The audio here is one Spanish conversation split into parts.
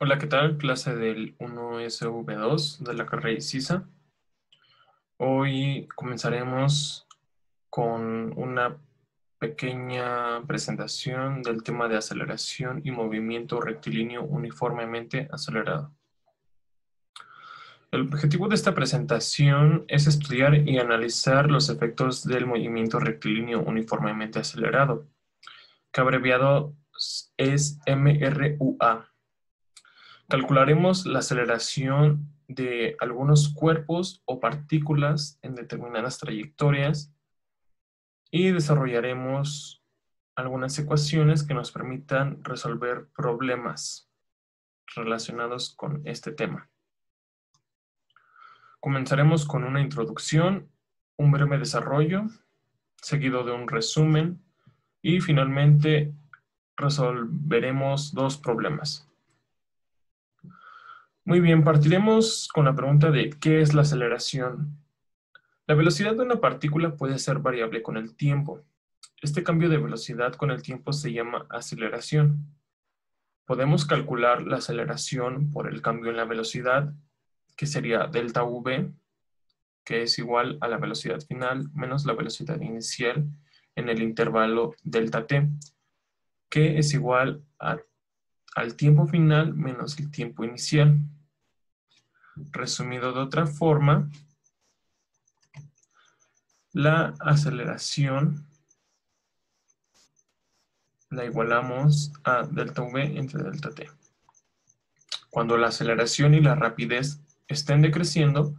Hola, ¿qué tal? Clase del 1SV2 de la carrera ICISA. Hoy comenzaremos con una pequeña presentación del tema de aceleración y movimiento rectilíneo uniformemente acelerado. El objetivo de esta presentación es estudiar y analizar los efectos del movimiento rectilíneo uniformemente acelerado, que abreviado es MRUA. Calcularemos la aceleración de algunos cuerpos o partículas en determinadas trayectorias y desarrollaremos algunas ecuaciones que nos permitan resolver problemas relacionados con este tema. Comenzaremos con una introducción, un breve desarrollo, seguido de un resumen y finalmente resolveremos dos problemas. Muy bien, partiremos con la pregunta de ¿qué es la aceleración? La velocidad de una partícula puede ser variable con el tiempo. Este cambio de velocidad con el tiempo se llama aceleración. Podemos calcular la aceleración por el cambio en la velocidad, que sería delta v, que es igual a la velocidad final menos la velocidad inicial en el intervalo delta t, que es igual al tiempo final menos el tiempo inicial. Resumido de otra forma, la aceleración la igualamos a delta v entre delta t. Cuando la aceleración y la rapidez estén decreciendo,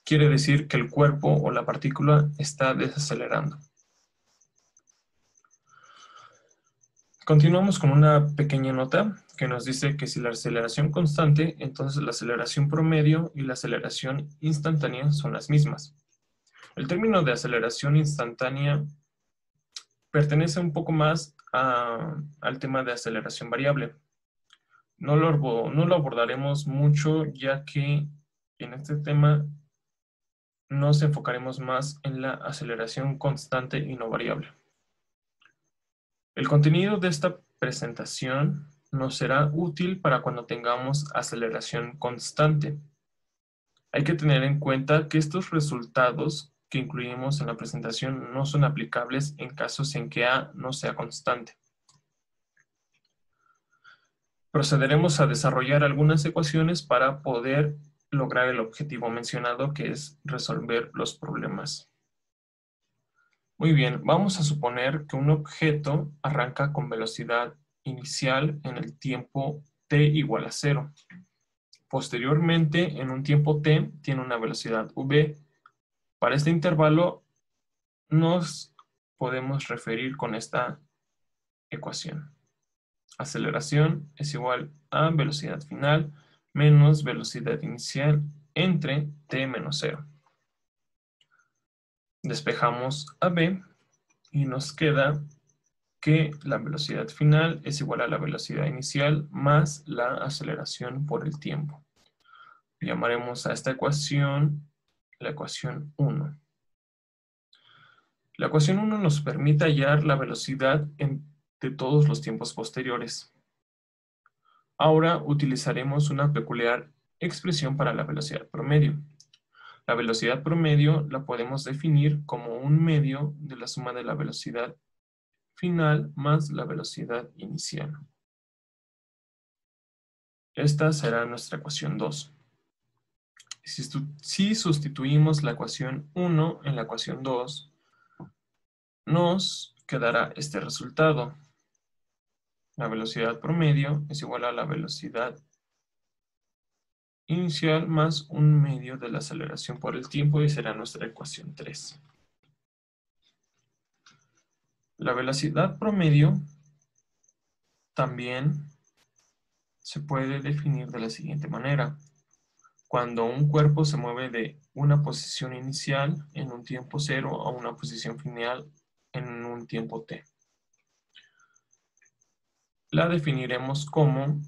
quiere decir que el cuerpo o la partícula está desacelerando. Continuamos con una pequeña nota que nos dice que si la aceleración constante, entonces la aceleración promedio y la aceleración instantánea son las mismas. El término de aceleración instantánea pertenece un poco más al tema de aceleración variable. No lo abordaremos mucho, ya que en este tema nos enfocaremos más en la aceleración constante y no variable. El contenido de esta presentación nos será útil para cuando tengamos aceleración constante. Hay que tener en cuenta que estos resultados que incluimos en la presentación no son aplicables en casos en que A no sea constante. Procederemos a desarrollar algunas ecuaciones para poder lograr el objetivo mencionado, que es resolver los problemas. Muy bien, vamos a suponer que un objeto arranca con velocidad inicial en el tiempo t igual a 0. Posteriormente, en un tiempo t, tiene una velocidad v. Para este intervalo nos podemos referir con esta ecuación. Aceleración es igual a velocidad final menos velocidad inicial entre t menos 0. Despejamos a b y nos queda que la velocidad final es igual a la velocidad inicial más la aceleración por el tiempo. Llamaremos a esta ecuación la ecuación 1. La ecuación 1 nos permite hallar la velocidad de todos los tiempos posteriores. Ahora utilizaremos una peculiar expresión para la velocidad promedio. La velocidad promedio la podemos definir como un medio de la suma de la velocidad final más la velocidad inicial. Esta será nuestra ecuación 2. Si sustituimos la ecuación 1 en la ecuación 2, nos quedará este resultado. La velocidad promedio es igual a la velocidad inicial más un medio de la aceleración por el tiempo y será nuestra ecuación 3. La velocidad promedio también se puede definir de la siguiente manera. Cuando un cuerpo se mueve de una posición inicial en un tiempo 0 a una posición final en un tiempo t. La definiremos como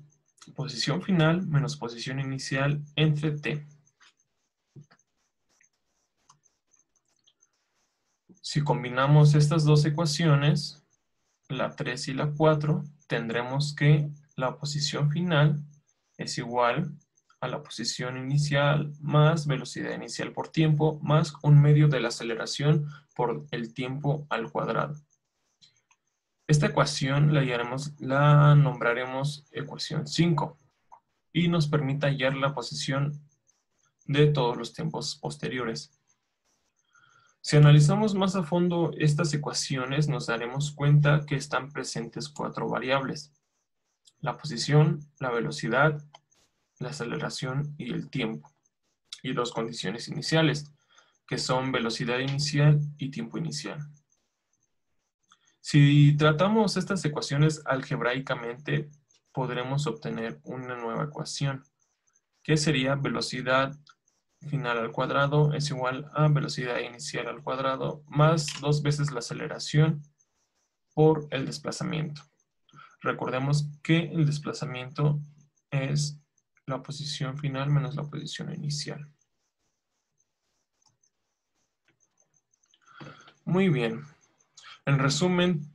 posición final menos posición inicial entre t. Si combinamos estas dos ecuaciones, la 3 y la 4, tendremos que la posición final es igual a la posición inicial más velocidad inicial por tiempo más un medio de la aceleración por el tiempo al cuadrado. Esta ecuación la nombraremos ecuación 5 y nos permite hallar la posición de todos los tiempos posteriores. Si analizamos más a fondo estas ecuaciones, nos daremos cuenta que están presentes 4 variables: la posición, la velocidad, la aceleración y el tiempo, y 2 condiciones iniciales, que son velocidad inicial y tiempo inicial. Si tratamos estas ecuaciones algebraicamente, podremos obtener una nueva ecuación, que sería velocidad final al cuadrado es igual a velocidad inicial al cuadrado más 2 veces la aceleración por el desplazamiento. Recordemos que el desplazamiento es la posición final menos la posición inicial. Muy bien. En resumen,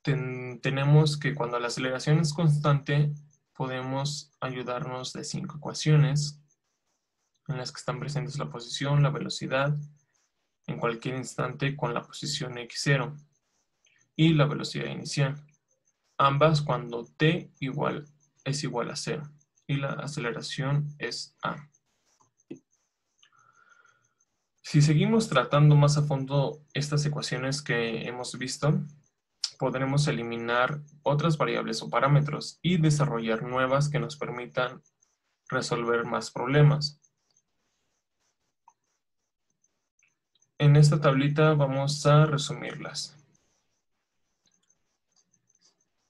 tenemos que cuando la aceleración es constante, podemos ayudarnos de 5 ecuaciones en las que están presentes la posición, la velocidad, en cualquier instante con la posición x0 y la velocidad inicial, ambas cuando t es igual a 0 y la aceleración es a. Si seguimos tratando más a fondo estas ecuaciones que hemos visto, podremos eliminar otras variables o parámetros y desarrollar nuevas que nos permitan resolver más problemas. En esta tablita vamos a resumirlas.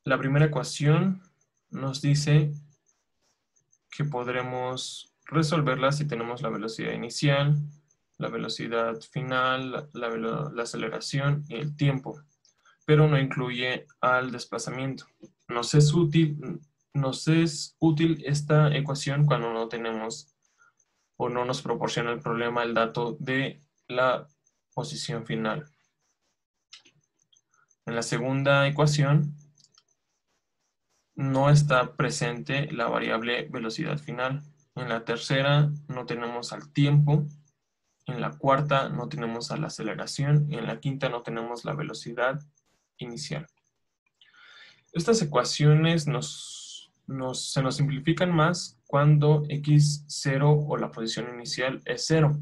La primera ecuación nos dice que podremos resolverla si tenemos la velocidad inicial, la velocidad final, la aceleración y el tiempo, pero no incluye al desplazamiento. Nos es útil esta ecuación cuando no tenemos o no nos proporciona el problema el dato de la posición final. En la segunda ecuación no está presente la variable velocidad final. En la tercera no tenemos al tiempo. En la cuarta no tenemos a la aceleración. Y en la quinta no tenemos la velocidad inicial. Estas ecuaciones se nos simplifican más cuando x0 o la posición inicial es 0.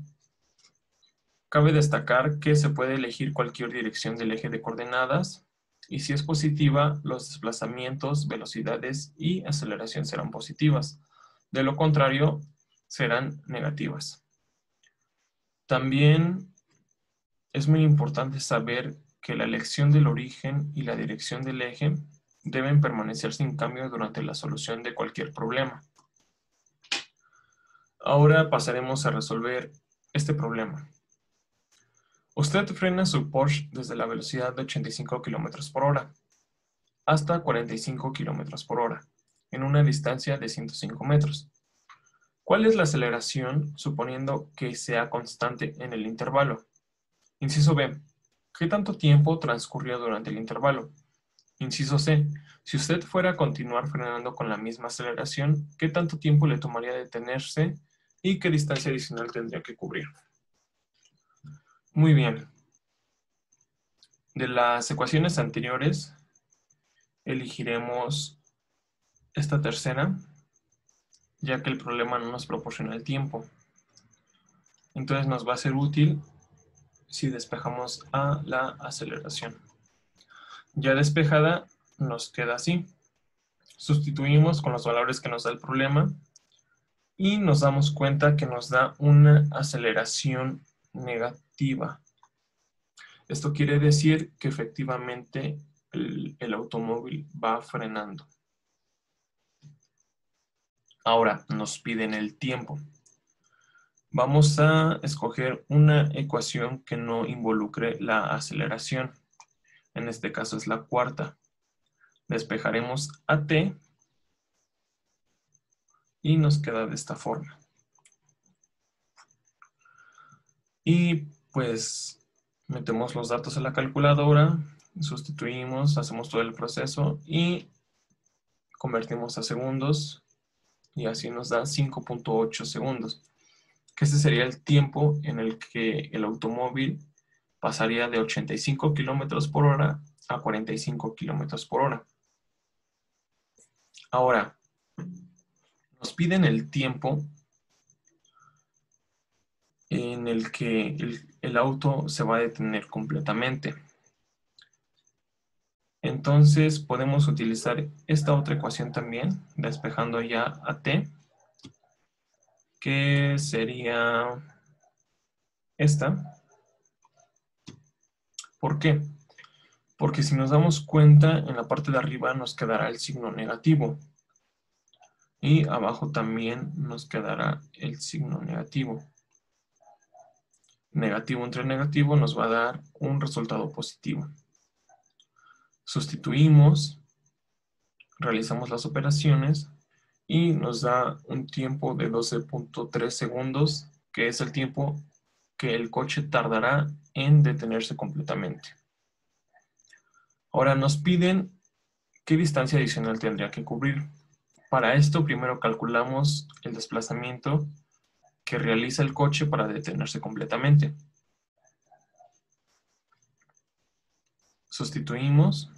Cabe destacar que se puede elegir cualquier dirección del eje de coordenadas y si es positiva, los desplazamientos, velocidades y aceleración serán positivas. De lo contrario, serán negativas. También es muy importante saber que la elección del origen y la dirección del eje deben permanecer sin cambio durante la solución de cualquier problema. Ahora pasaremos a resolver este problema. Usted frena su Porsche desde la velocidad de 85 km por hora hasta 45 km por hora, en una distancia de 105 metros. ¿Cuál es la aceleración suponiendo que sea constante en el intervalo? Inciso B. ¿Qué tanto tiempo transcurrió durante el intervalo? Inciso C. Si usted fuera a continuar frenando con la misma aceleración, ¿qué tanto tiempo le tomaría detenerse y qué distancia adicional tendría que cubrir? Muy bien. De las ecuaciones anteriores, elegiremos esta tercera, ya que el problema no nos proporciona el tiempo. Entonces nos va a ser útil si despejamos a la aceleración. Ya despejada, nos queda así. Sustituimos con los valores que nos da el problema y nos damos cuenta que nos da una aceleración negativa. Esto quiere decir que efectivamente el automóvil va frenando. Ahora nos piden el tiempo. Vamos a escoger una ecuación que no involucre la aceleración. En este caso es la cuarta. Despejaremos a t y nos queda de esta forma. Y pues metemos los datos en la calculadora, sustituimos, hacemos todo el proceso y convertimos a segundos. y así nos da 5.8 segundos, que ese sería el tiempo en el que el automóvil pasaría de 85 kilómetros por hora a 45 kilómetros por hora. Ahora, nos piden el tiempo en el que el auto se va a detener completamente. Entonces podemos utilizar esta otra ecuación también, despejando ya a t, que sería esta. ¿Por qué? Porque si nos damos cuenta, en la parte de arriba nos quedará el signo negativo y abajo también nos quedará el signo negativo. Negativo entre negativo nos va a dar un resultado positivo. Sustituimos, realizamos las operaciones y nos da un tiempo de 12.3 segundos, que es el tiempo que el coche tardará en detenerse completamente. Ahora nos piden qué distancia adicional tendría que cubrir. Para esto primero calculamos el desplazamiento que realiza el coche para detenerse completamente. Sustituimos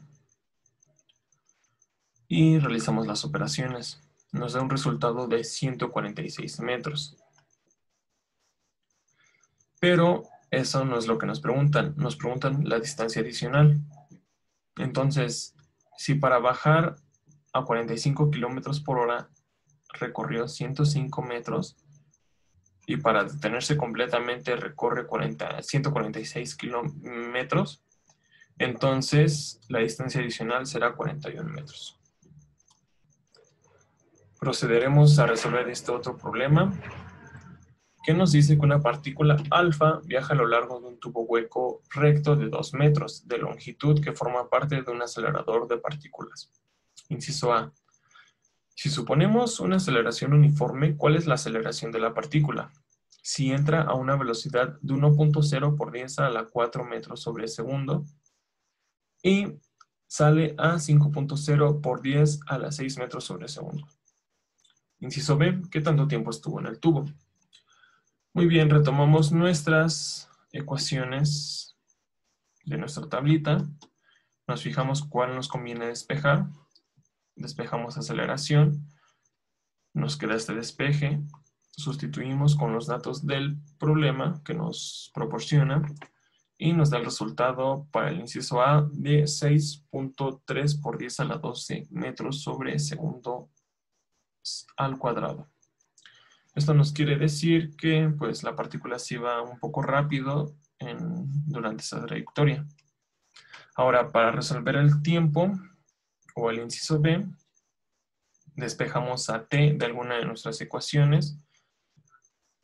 y realizamos las operaciones. Nos da un resultado de 146 metros. Pero eso no es lo que nos preguntan la distancia adicional. Entonces, si para bajar a 45 kilómetros por hora recorrió 105 metros y para detenerse completamente recorre 146 kilómetros, entonces la distancia adicional será 41 metros. Procederemos a resolver este otro problema, que nos dice que una partícula alfa viaja a lo largo de un tubo hueco recto de 2 metros de longitud que forma parte de un acelerador de partículas. Inciso A. Si suponemos una aceleración uniforme, ¿cuál es la aceleración de la partícula? Si entra a una velocidad de 1.0 por 10 a la 4 metros sobre segundo y sale a 5.0 por 10 a la 6 metros sobre segundo. Inciso B. ¿Qué tanto tiempo estuvo en el tubo? Muy bien, retomamos nuestras ecuaciones de nuestra tablita. Nos fijamos cuál nos conviene despejar. Despejamos aceleración. Nos queda este despeje. Sustituimos con los datos del problema que nos proporciona y nos da el resultado para el inciso A de 6.3 por 10 a la 12 metros sobre segundo al cuadrado. Esto nos quiere decir que pues, la partícula se iba un poco rápido durante esa trayectoria. Ahora, para resolver el tiempo o el inciso B, despejamos a t de alguna de nuestras ecuaciones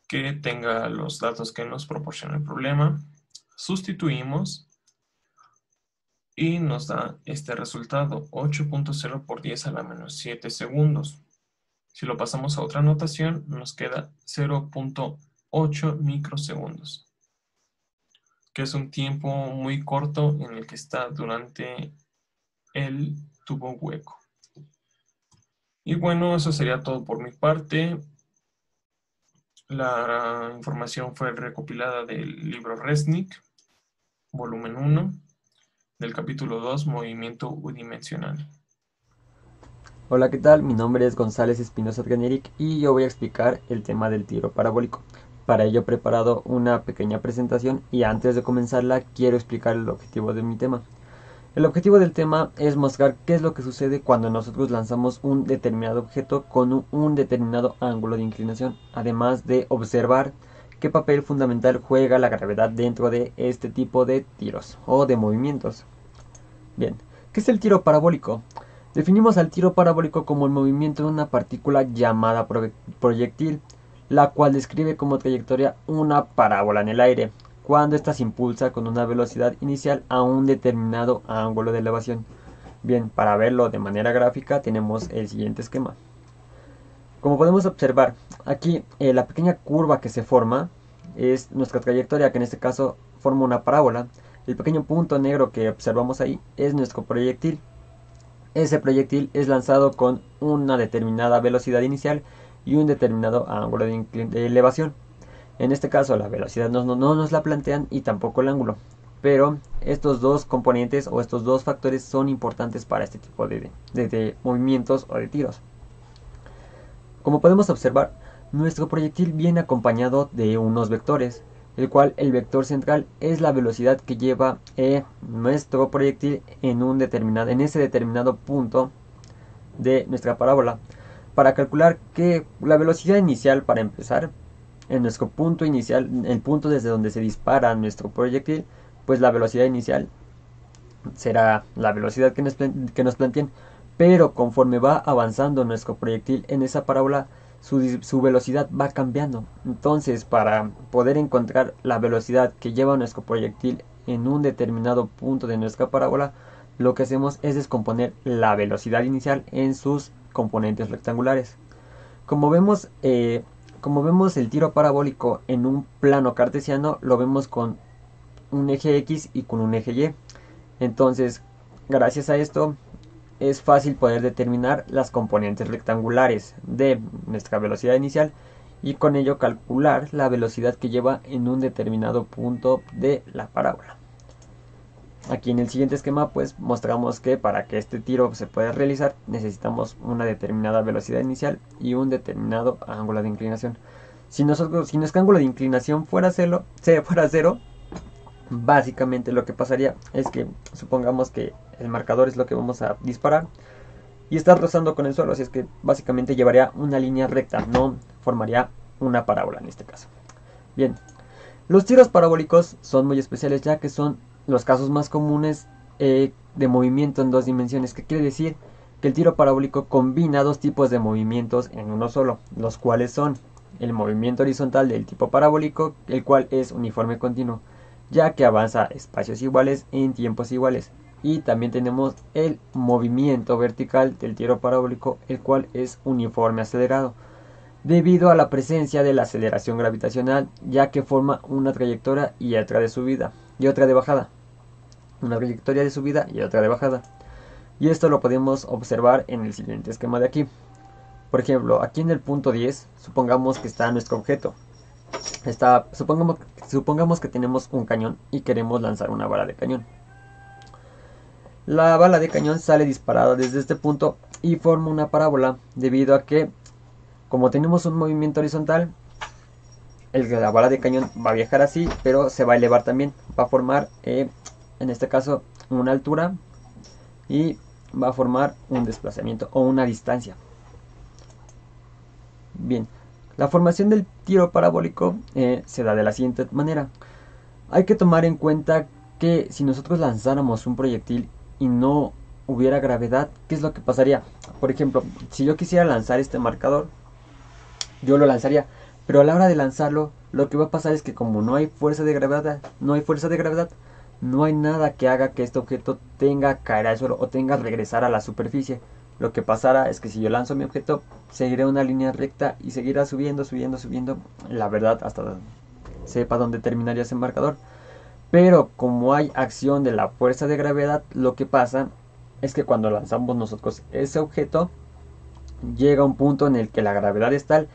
que tenga los datos que nos proporciona el problema. Sustituimos y nos da este resultado, 8.0 por 10 a la menos 7 segundos. Si lo pasamos a otra notación, nos queda 0.8 microsegundos, que es un tiempo muy corto en el que está durante el tubo hueco. Y bueno, eso sería todo por mi parte. La información fue recopilada del libro Resnick, volumen 1, del capítulo 2, Movimiento Unidimensional. Hola, ¿qué tal? Mi nombre es González Espinosa Organiric y yo voy a explicar el tema del tiro parabólico. Para ello he preparado una pequeña presentación y antes de comenzarla quiero explicar el objetivo de mi tema. El objetivo del tema es mostrar qué es lo que sucede cuando nosotros lanzamos un determinado objeto con un determinado ángulo de inclinación, además de observar qué papel fundamental juega la gravedad dentro de este tipo de tiros o de movimientos. Bien, ¿qué es el tiro parabólico? Definimos al tiro parabólico como el movimiento de una partícula llamada proyectil, la cual describe como trayectoria una parábola en el aire, cuando ésta se impulsa con una velocidad inicial a un determinado ángulo de elevación. Bien, para verlo de manera gráfica tenemos el siguiente esquema. Como podemos observar, aquí la pequeña curva que se forma es nuestra trayectoria, que en este caso forma una parábola. El pequeño punto negro que observamos ahí es nuestro proyectil. Ese proyectil es lanzado con una determinada velocidad inicial y un determinado ángulo de elevación. En este caso la velocidad no nos la plantean y tampoco el ángulo, pero estos dos componentes o estos dos factores son importantes para este tipo de movimientos o de tiros. Como podemos observar, nuestro proyectil viene acompañado de unos vectores, el cual el vector central es la velocidad que lleva nuestro proyectil en ese determinado punto de nuestra parábola. Para calcular que la velocidad inicial, para empezar, en nuestro punto inicial, el punto desde donde se dispara nuestro proyectil, pues la velocidad inicial será la velocidad que nos planteen, pero conforme va avanzando nuestro proyectil en esa parábola, su velocidad va cambiando. Entonces, para poder encontrar la velocidad que lleva nuestro proyectil en un determinado punto de nuestra parábola, lo que hacemos es descomponer la velocidad inicial en sus componentes rectangulares. Como vemos el tiro parabólico en un plano cartesiano, lo vemos con un eje X y con un eje Y. Entonces, gracias a esto, es fácil poder determinar las componentes rectangulares de nuestra velocidad inicial y con ello calcular la velocidad que lleva en un determinado punto de la parábola. Aquí en el siguiente esquema pues mostramos que para que este tiro se pueda realizar necesitamos una determinada velocidad inicial y un determinado ángulo de inclinación. Si nuestro ángulo de inclinación fuera cero, básicamente lo que pasaría es que supongamos que el marcador es lo que vamos a disparar y está rozando con el suelo, así es que básicamente llevaría una línea recta, no formaría una parábola en este caso. Bien, los tiros parabólicos son muy especiales ya que son los casos más comunes de movimiento en dos dimensiones, que quiere decir que el tiro parabólico combina dos tipos de movimientos en uno solo, los cuales son el movimiento horizontal del tipo parabólico, el cual es uniforme continuo, ya que avanza espacios iguales en tiempos iguales. Y también tenemos el movimiento vertical del tiro parabólico, el cual es uniforme acelerado, debido a la presencia de la aceleración gravitacional, ya que forma una trayectoria y otra de subida y otra de bajada. Una trayectoria de subida y otra de bajada. Y esto lo podemos observar en el siguiente esquema de aquí. Por ejemplo, aquí en el punto 10, supongamos que está nuestro objeto. Supongamos que tenemos un cañón y queremos lanzar una bala de cañón. La bala de cañón sale disparada desde este punto y forma una parábola, debido a que, como tenemos un movimiento horizontal, la bala de cañón va a viajar así, pero se va a elevar también. Va a formar, en este caso, una altura y va a formar un desplazamiento o una distancia. Bien, la formación del tiro parabólico se da de la siguiente manera. Hay que tomar en cuenta que si nosotros lanzáramos un proyectil y no hubiera gravedad, ¿qué es lo que pasaría? Por ejemplo, si yo quisiera lanzar este marcador, yo lo lanzaría, pero a la hora de lanzarlo, lo que va a pasar es que como no hay fuerza de gravedad, no hay nada que haga que este objeto tenga que caer al suelo o tenga que regresar a la superficie. Lo que pasará es que si yo lanzo mi objeto, seguirá una línea recta y seguirá subiendo, la verdad, hasta sepa dónde terminaría ese marcador. Pero como hay acción de la fuerza de gravedad, lo que pasa es que cuando lanzamos nosotros ese objeto, llega un punto en el que la gravedad es tal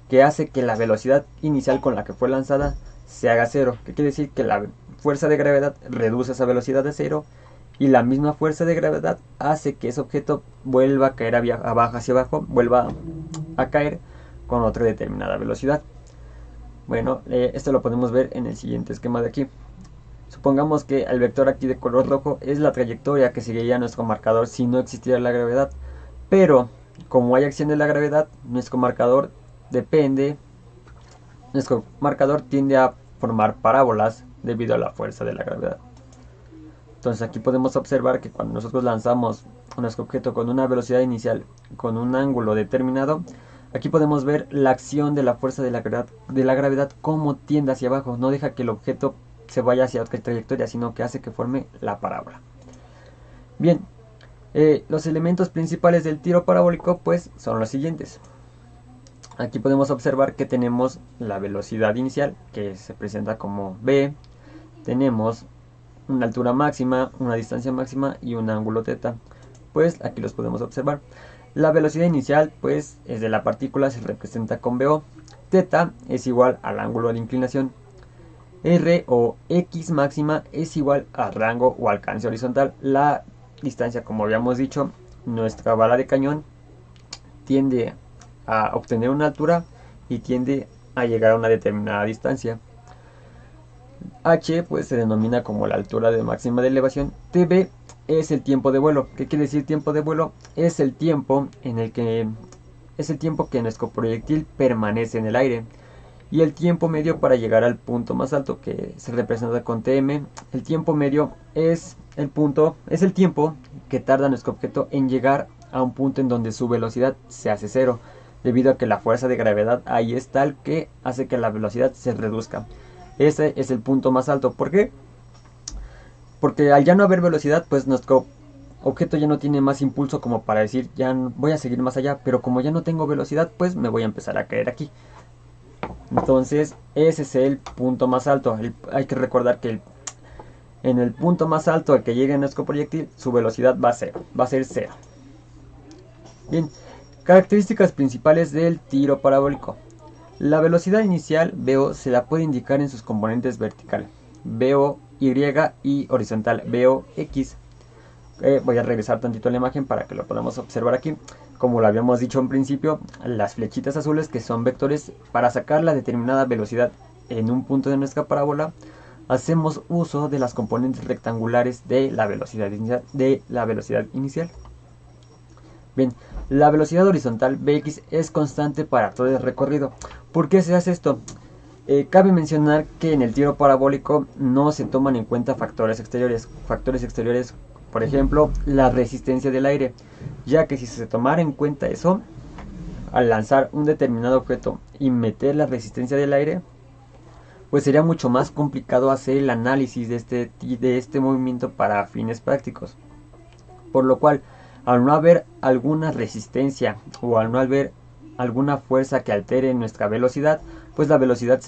que hace que la velocidad inicial con la que fue lanzada se haga cero. ¿Qué quiere decir? Que la fuerza de gravedad reduce esa velocidad de cero y la misma fuerza de gravedad hace que ese objeto vuelva a caer hacia abajo, vuelva a caer con otra determinada velocidad. Bueno, esto lo podemos ver en el siguiente esquema de aquí. Supongamos que el vector aquí de color rojo es la trayectoria que seguiría nuestro marcador si no existiera la gravedad. Pero como hay acción de la gravedad, nuestro marcador tiende a formar parábolas debido a la fuerza de la gravedad. Entonces aquí podemos observar que cuando nosotros lanzamos nuestro objeto con una velocidad inicial con un ángulo determinado, aquí podemos ver la acción de la fuerza de la gravedad como tiende hacia abajo. No deja que el objeto se vaya hacia otra trayectoria, sino que hace que forme la parábola. Bien, los elementos principales del tiro parabólico pues son los siguientes. Aquí podemos observar que tenemos la velocidad inicial, que se presenta como v. Tenemos una altura máxima, una distancia máxima y un ángulo θ. Pues aquí los podemos observar. La velocidad inicial pues es de la partícula, se representa con VO. Θ es igual al ángulo de inclinación. R o X máxima es igual al rango o alcance horizontal. La distancia, como habíamos dicho, nuestra bala de cañón tiende a obtener una altura y tiende a llegar a una determinada distancia. H pues se denomina como la altura de máxima de elevación. TB es el tiempo de vuelo. ¿Qué quiere decir tiempo de vuelo? Es el tiempo que nuestro proyectil permanece en el aire. Y el tiempo medio para llegar al punto más alto, que se representa con TM. El tiempo medio es el tiempo que tarda nuestro objeto en llegar a un punto en donde su velocidad se hace cero, debido a que la fuerza de gravedad ahí es tal que hace que la velocidad se reduzca. Ese es el punto más alto. ¿Por qué? Porque al ya no haber velocidad, pues nuestro objeto ya no tiene más impulso como para decir, ya voy a seguir más allá, pero como ya no tengo velocidad, pues me voy a empezar a caer aquí. Entonces ese es el punto más alto. Hay que recordar que en el punto más alto al que llegue nuestro proyectil, su velocidad va a ser cero. Bien, características principales del tiro parabólico. La velocidad inicial VO se la puede indicar en sus componentes vertical, VO Y, y horizontal, VO X. Voy a regresar tantito a la imagen para que lo podamos observar aquí. Como lo habíamos dicho en principio, las flechitas azules, que son vectores para sacar la determinada velocidad en un punto de nuestra parábola, hacemos uso de las componentes rectangulares de la velocidad inicial. Bien, la velocidad horizontal Vx es constante para todo el recorrido. ¿Por qué se hace esto? Cabe mencionar que en el tiro parabólico no se toman en cuenta factores exteriores. Factores exteriores, por ejemplo, la resistencia del aire, ya que si se tomara en cuenta eso, al lanzar un determinado objeto y meter la resistencia del aire, pues sería mucho más complicado hacer el análisis de este movimiento para fines prácticos. Por lo cual, al no haber alguna resistencia o al no haber alguna fuerza que altere nuestra velocidad, pues la velocidad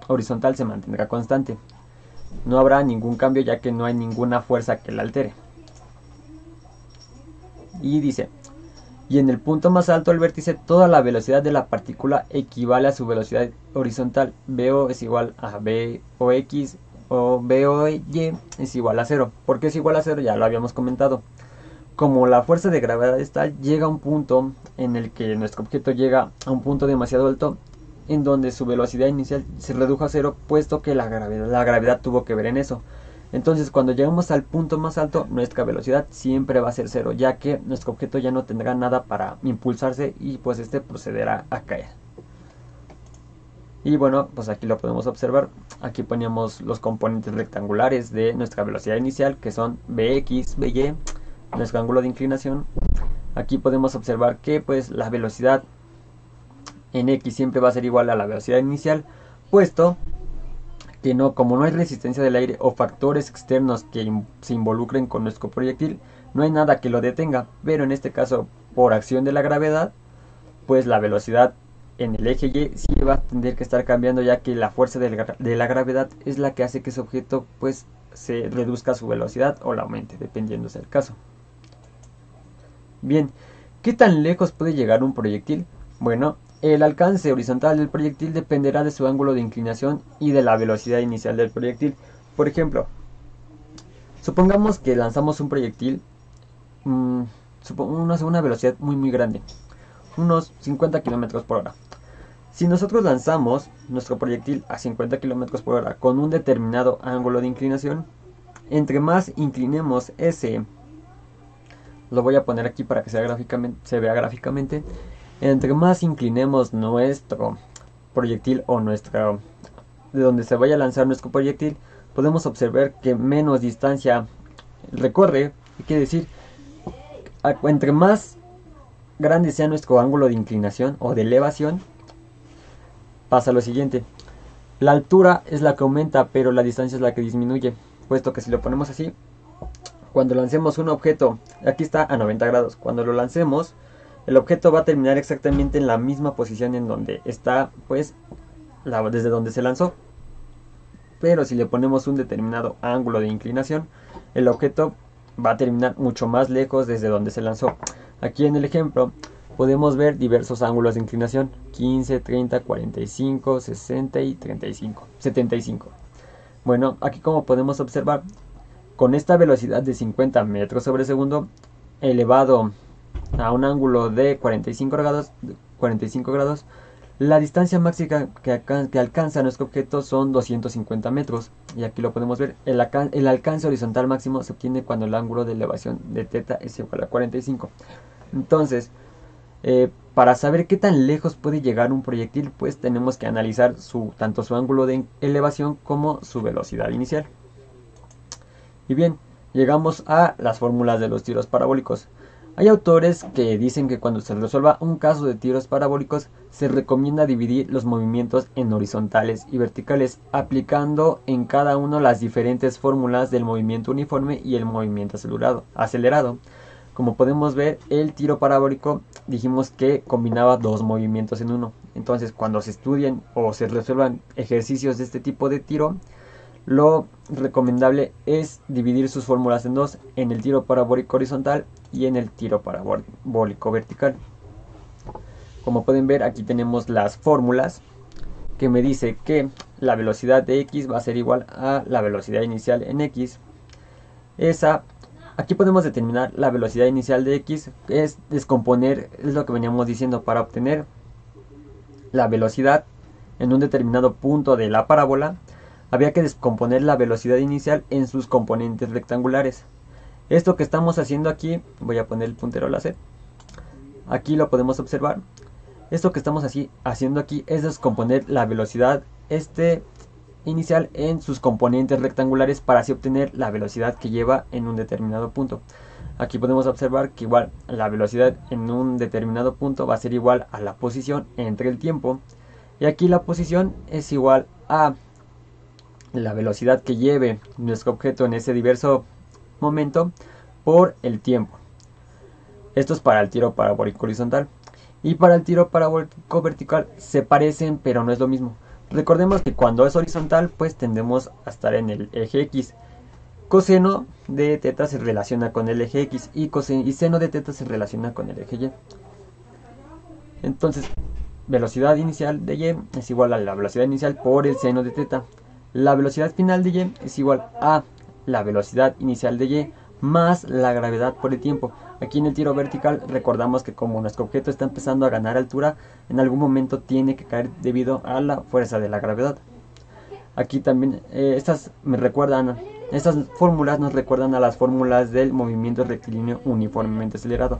horizontal se mantendrá constante. No habrá ningún cambio, ya que no hay ninguna fuerza que la altere. Y dice, y en el punto más alto del vértice, toda la velocidad de la partícula equivale a su velocidad horizontal. VO es igual a VOX o VOY es igual a 0. ¿Por qué es igual a 0? Ya lo habíamos comentado. Como la fuerza de gravedad es tal, llega a un punto en el que nuestro objeto llega a un punto demasiado alto, en donde su velocidad inicial se redujo a 0, puesto que la gravedad tuvo que ver en eso. Entonces, cuando llegamos al punto más alto, nuestra velocidad siempre va a ser 0, ya que nuestro objeto ya no tendrá nada para impulsarse y pues este procederá a caer. Y bueno, pues aquí lo podemos observar. Aquí poníamos los componentes rectangulares de nuestra velocidad inicial, que son Vx, Vy, nuestro ángulo de inclinación. Aquí podemos observar que pues la velocidad en X siempre va a ser igual a la velocidad inicial, puesto que como no hay resistencia del aire o factores externos que se involucren con nuestro proyectil, no hay nada que lo detenga. Pero en este caso, por acción de la gravedad, pues la velocidad en el eje Y sí va a tener que estar cambiando, ya que la fuerza de la gravedad es la que hace que ese objeto pues se reduzca su velocidad o la aumente, dependiendo del caso. Bien, ¿qué tan lejos puede llegar un proyectil? Bueno, el alcance horizontal del proyectil dependerá de su ángulo de inclinación y de la velocidad inicial del proyectil. Por ejemplo, supongamos que lanzamos un proyectil una velocidad muy grande, unos 50 km por hora. Si nosotros lanzamos nuestro proyectil a 50 km por hora con un determinado ángulo de inclinación, entre más inclinemos ese, lo voy a poner aquí para que se vea gráficamente, entre más inclinemos nuestro proyectil o de donde se vaya a lanzar nuestro proyectil, podemos observar que menos distancia recorre. Quiere decir, entre más grande sea nuestro ángulo de inclinación o de elevación, pasa lo siguiente: la altura es la que aumenta, pero la distancia es la que disminuye, puesto que si lo ponemos así, cuando lancemos un objeto, aquí está a 90 grados, cuando lo lancemos, el objeto va a terminar exactamente en la misma posición en donde está, pues, desde donde se lanzó. Pero si le ponemos un determinado ángulo de inclinación, el objeto va a terminar mucho más lejos desde donde se lanzó. Aquí en el ejemplo podemos ver diversos ángulos de inclinación: 15, 30, 45, 60 y 35, 75. Bueno, aquí como podemos observar, con esta velocidad de 50 metros sobre segundo elevado a un ángulo de 45 grados, la distancia máxima que alcanza nuestro objeto son 250 metros. Y aquí lo podemos ver, el alcance horizontal máximo se obtiene cuando el ángulo de elevación de θ es igual a 45. Entonces, para saber qué tan lejos puede llegar un proyectil, pues tenemos que analizar tanto su ángulo de elevación como su velocidad inicial. Y bien, llegamos a las fórmulas de los tiros parabólicos. Hay autores que dicen que cuando se resuelva un caso de tiros parabólicos se recomienda dividir los movimientos en horizontales y verticales, aplicando en cada uno las diferentes fórmulas del movimiento uniforme y el movimiento acelerado. Como podemos ver, el tiro parabólico dijimos que combinaba dos movimientos en uno. Entonces, cuando se estudien o se resuelvan ejercicios de este tipo de tiro, lo recomendable es dividir sus fórmulas en dos: en el tiro parabólico horizontal y en el tiro parabólico vertical. Como pueden ver, aquí tenemos las fórmulas que me dice que la velocidad de x va a ser igual a la velocidad inicial en x. Aquí podemos determinar la velocidad inicial de x, es descomponer, es lo que veníamos diciendo, para obtener la velocidad en un determinado punto de la parábola. Había que descomponer la velocidad inicial en sus componentes rectangulares. Esto que estamos haciendo aquí, voy a poner el puntero láser, aquí lo podemos observar. Esto que estamos haciendo aquí es descomponer la velocidad inicial en sus componentes rectangulares para así obtener la velocidad que lleva en un determinado punto. Aquí podemos observar que igual la velocidad en un determinado punto va a ser igual a la posición entre el tiempo, y aquí la posición es igual a la velocidad que lleve nuestro objeto en ese diverso momento por el tiempo. Esto es para el tiro parabólico horizontal. Y para el tiro parabólico vertical se parecen, pero no es lo mismo. Recordemos que cuando es horizontal, pues tendemos a estar en el eje X. Coseno de θ se relaciona con el eje X y seno de θ se relaciona con el eje Y. Entonces, velocidad inicial de Y es igual a la velocidad inicial por el seno de θ. La velocidad final de Y es igual a la velocidad inicial de Y más la gravedad por el tiempo. Aquí en el tiro vertical recordamos que como nuestro objeto está empezando a ganar altura, en algún momento tiene que caer debido a la fuerza de la gravedad. Aquí también estas fórmulas nos recuerdan a las fórmulas del movimiento rectilíneo uniformemente acelerado.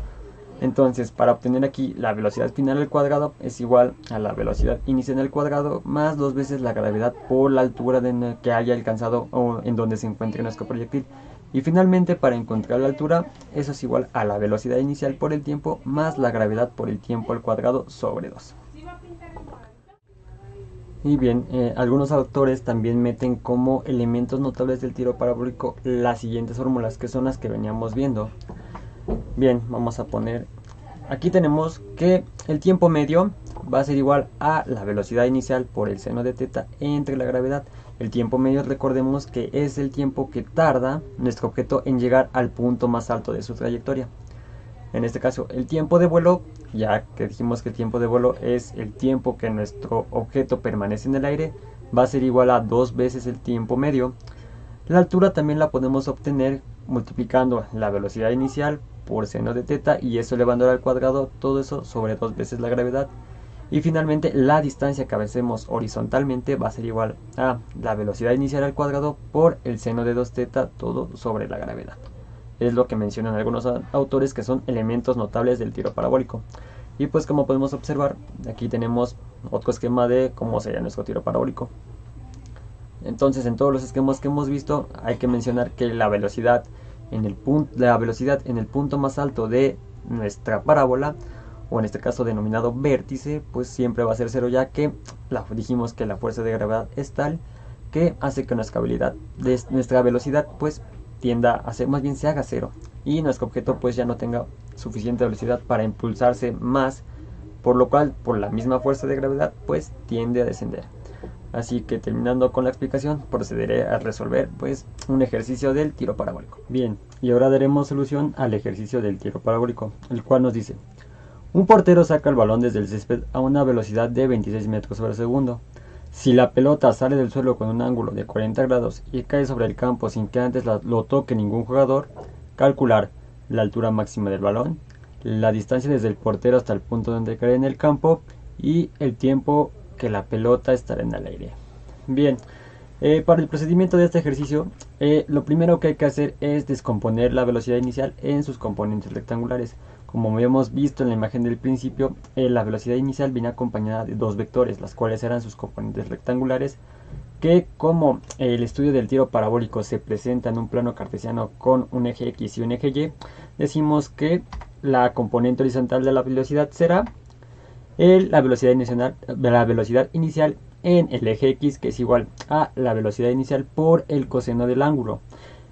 Entonces, para obtener aquí la velocidad final al cuadrado es igual a la velocidad inicial al cuadrado más 2 veces la gravedad por la altura que haya alcanzado o en donde se encuentre nuestro proyectil. Y finalmente, para encontrar la altura, eso es igual a la velocidad inicial por el tiempo más la gravedad por el tiempo al cuadrado sobre 2. Y bien, algunos autores también meten como elementos notables del tiro parabólico las siguientes fórmulas, que son las que veníamos viendo. Bien, vamos a poner, aquí tenemos que el tiempo medio va a ser igual a la velocidad inicial por el seno de θ entre la gravedad. El tiempo medio, recordemos que es el tiempo que tarda nuestro objeto en llegar al punto más alto de su trayectoria. En este caso, el tiempo de vuelo, ya que dijimos que el tiempo de vuelo es el tiempo que nuestro objeto permanece en el aire, va a ser igual a 2 veces el tiempo medio. La altura también la podemos obtener multiplicando la velocidad inicial por seno de θ y eso elevándola al cuadrado, todo eso sobre 2 veces la gravedad. Y finalmente la distancia que avancemos horizontalmente va a ser igual a la velocidad inicial al cuadrado por el seno de 2θ, todo sobre la gravedad. Es lo que mencionan algunos autores que son elementos notables del tiro parabólico. Y pues como podemos observar, aquí tenemos otro esquema de cómo sería nuestro tiro parabólico. Entonces, en todos los esquemas que hemos visto, hay que mencionar que la velocidad en el punto más alto de nuestra parábola, o en este caso denominado vértice, pues siempre va a ser 0, ya que dijimos que la fuerza de gravedad es tal que hace que nuestra velocidad pues tienda a ser, más bien se haga 0, y nuestro objeto pues ya no tenga suficiente velocidad para impulsarse más, por lo cual por la misma fuerza de gravedad pues tiende a descender. Así que terminando con la explicación, procederé a resolver pues un ejercicio del tiro parabólico. Bien, y ahora daremos solución al ejercicio del tiro parabólico, el cual nos dice: un portero saca el balón desde el césped a una velocidad de 26 metros sobre segundo. Si la pelota sale del suelo con un ángulo de 40 grados y cae sobre el campo sin que antes lo toque ningún jugador, calcular la altura máxima del balón, la distancia desde el portero hasta el punto donde cae en el campo y el tiempo que la pelota estará en el aire. Bien, para el procedimiento de este ejercicio, lo primero que hay que hacer es descomponer la velocidad inicial en sus componentes rectangulares. Como habíamos visto en la imagen del principio, la velocidad inicial viene acompañada de dos vectores, las cuales eran sus componentes rectangulares, que como el estudio del tiro parabólico se presenta en un plano cartesiano con un eje X y un eje Y, decimos que la componente horizontal de la velocidad será la velocidad inicial en el eje X, que es igual a la velocidad inicial por el coseno del ángulo.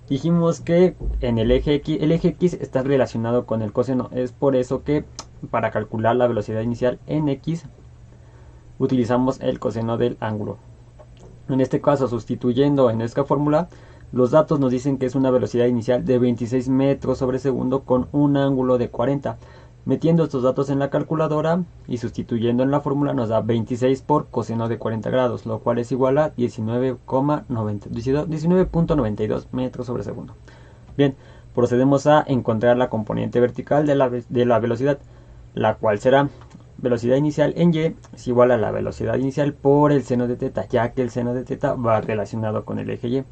Dijimos que en el eje X está relacionado con el coseno, es por eso que para calcular la velocidad inicial en X utilizamos el coseno del ángulo. En este caso, sustituyendo en esta fórmula, los datos nos dicen que es una velocidad inicial de 26 metros sobre segundo con un ángulo de 40. Metiendo estos datos en la calculadora y sustituyendo en la fórmula nos da 26 por coseno de 40 grados, lo cual es igual a 19.92 metros sobre segundo. Bien, procedemos a encontrar la componente vertical de la velocidad, la cual será velocidad inicial en Y es igual a la velocidad inicial por el seno de teta, ya que el seno de teta va relacionado con el eje Y.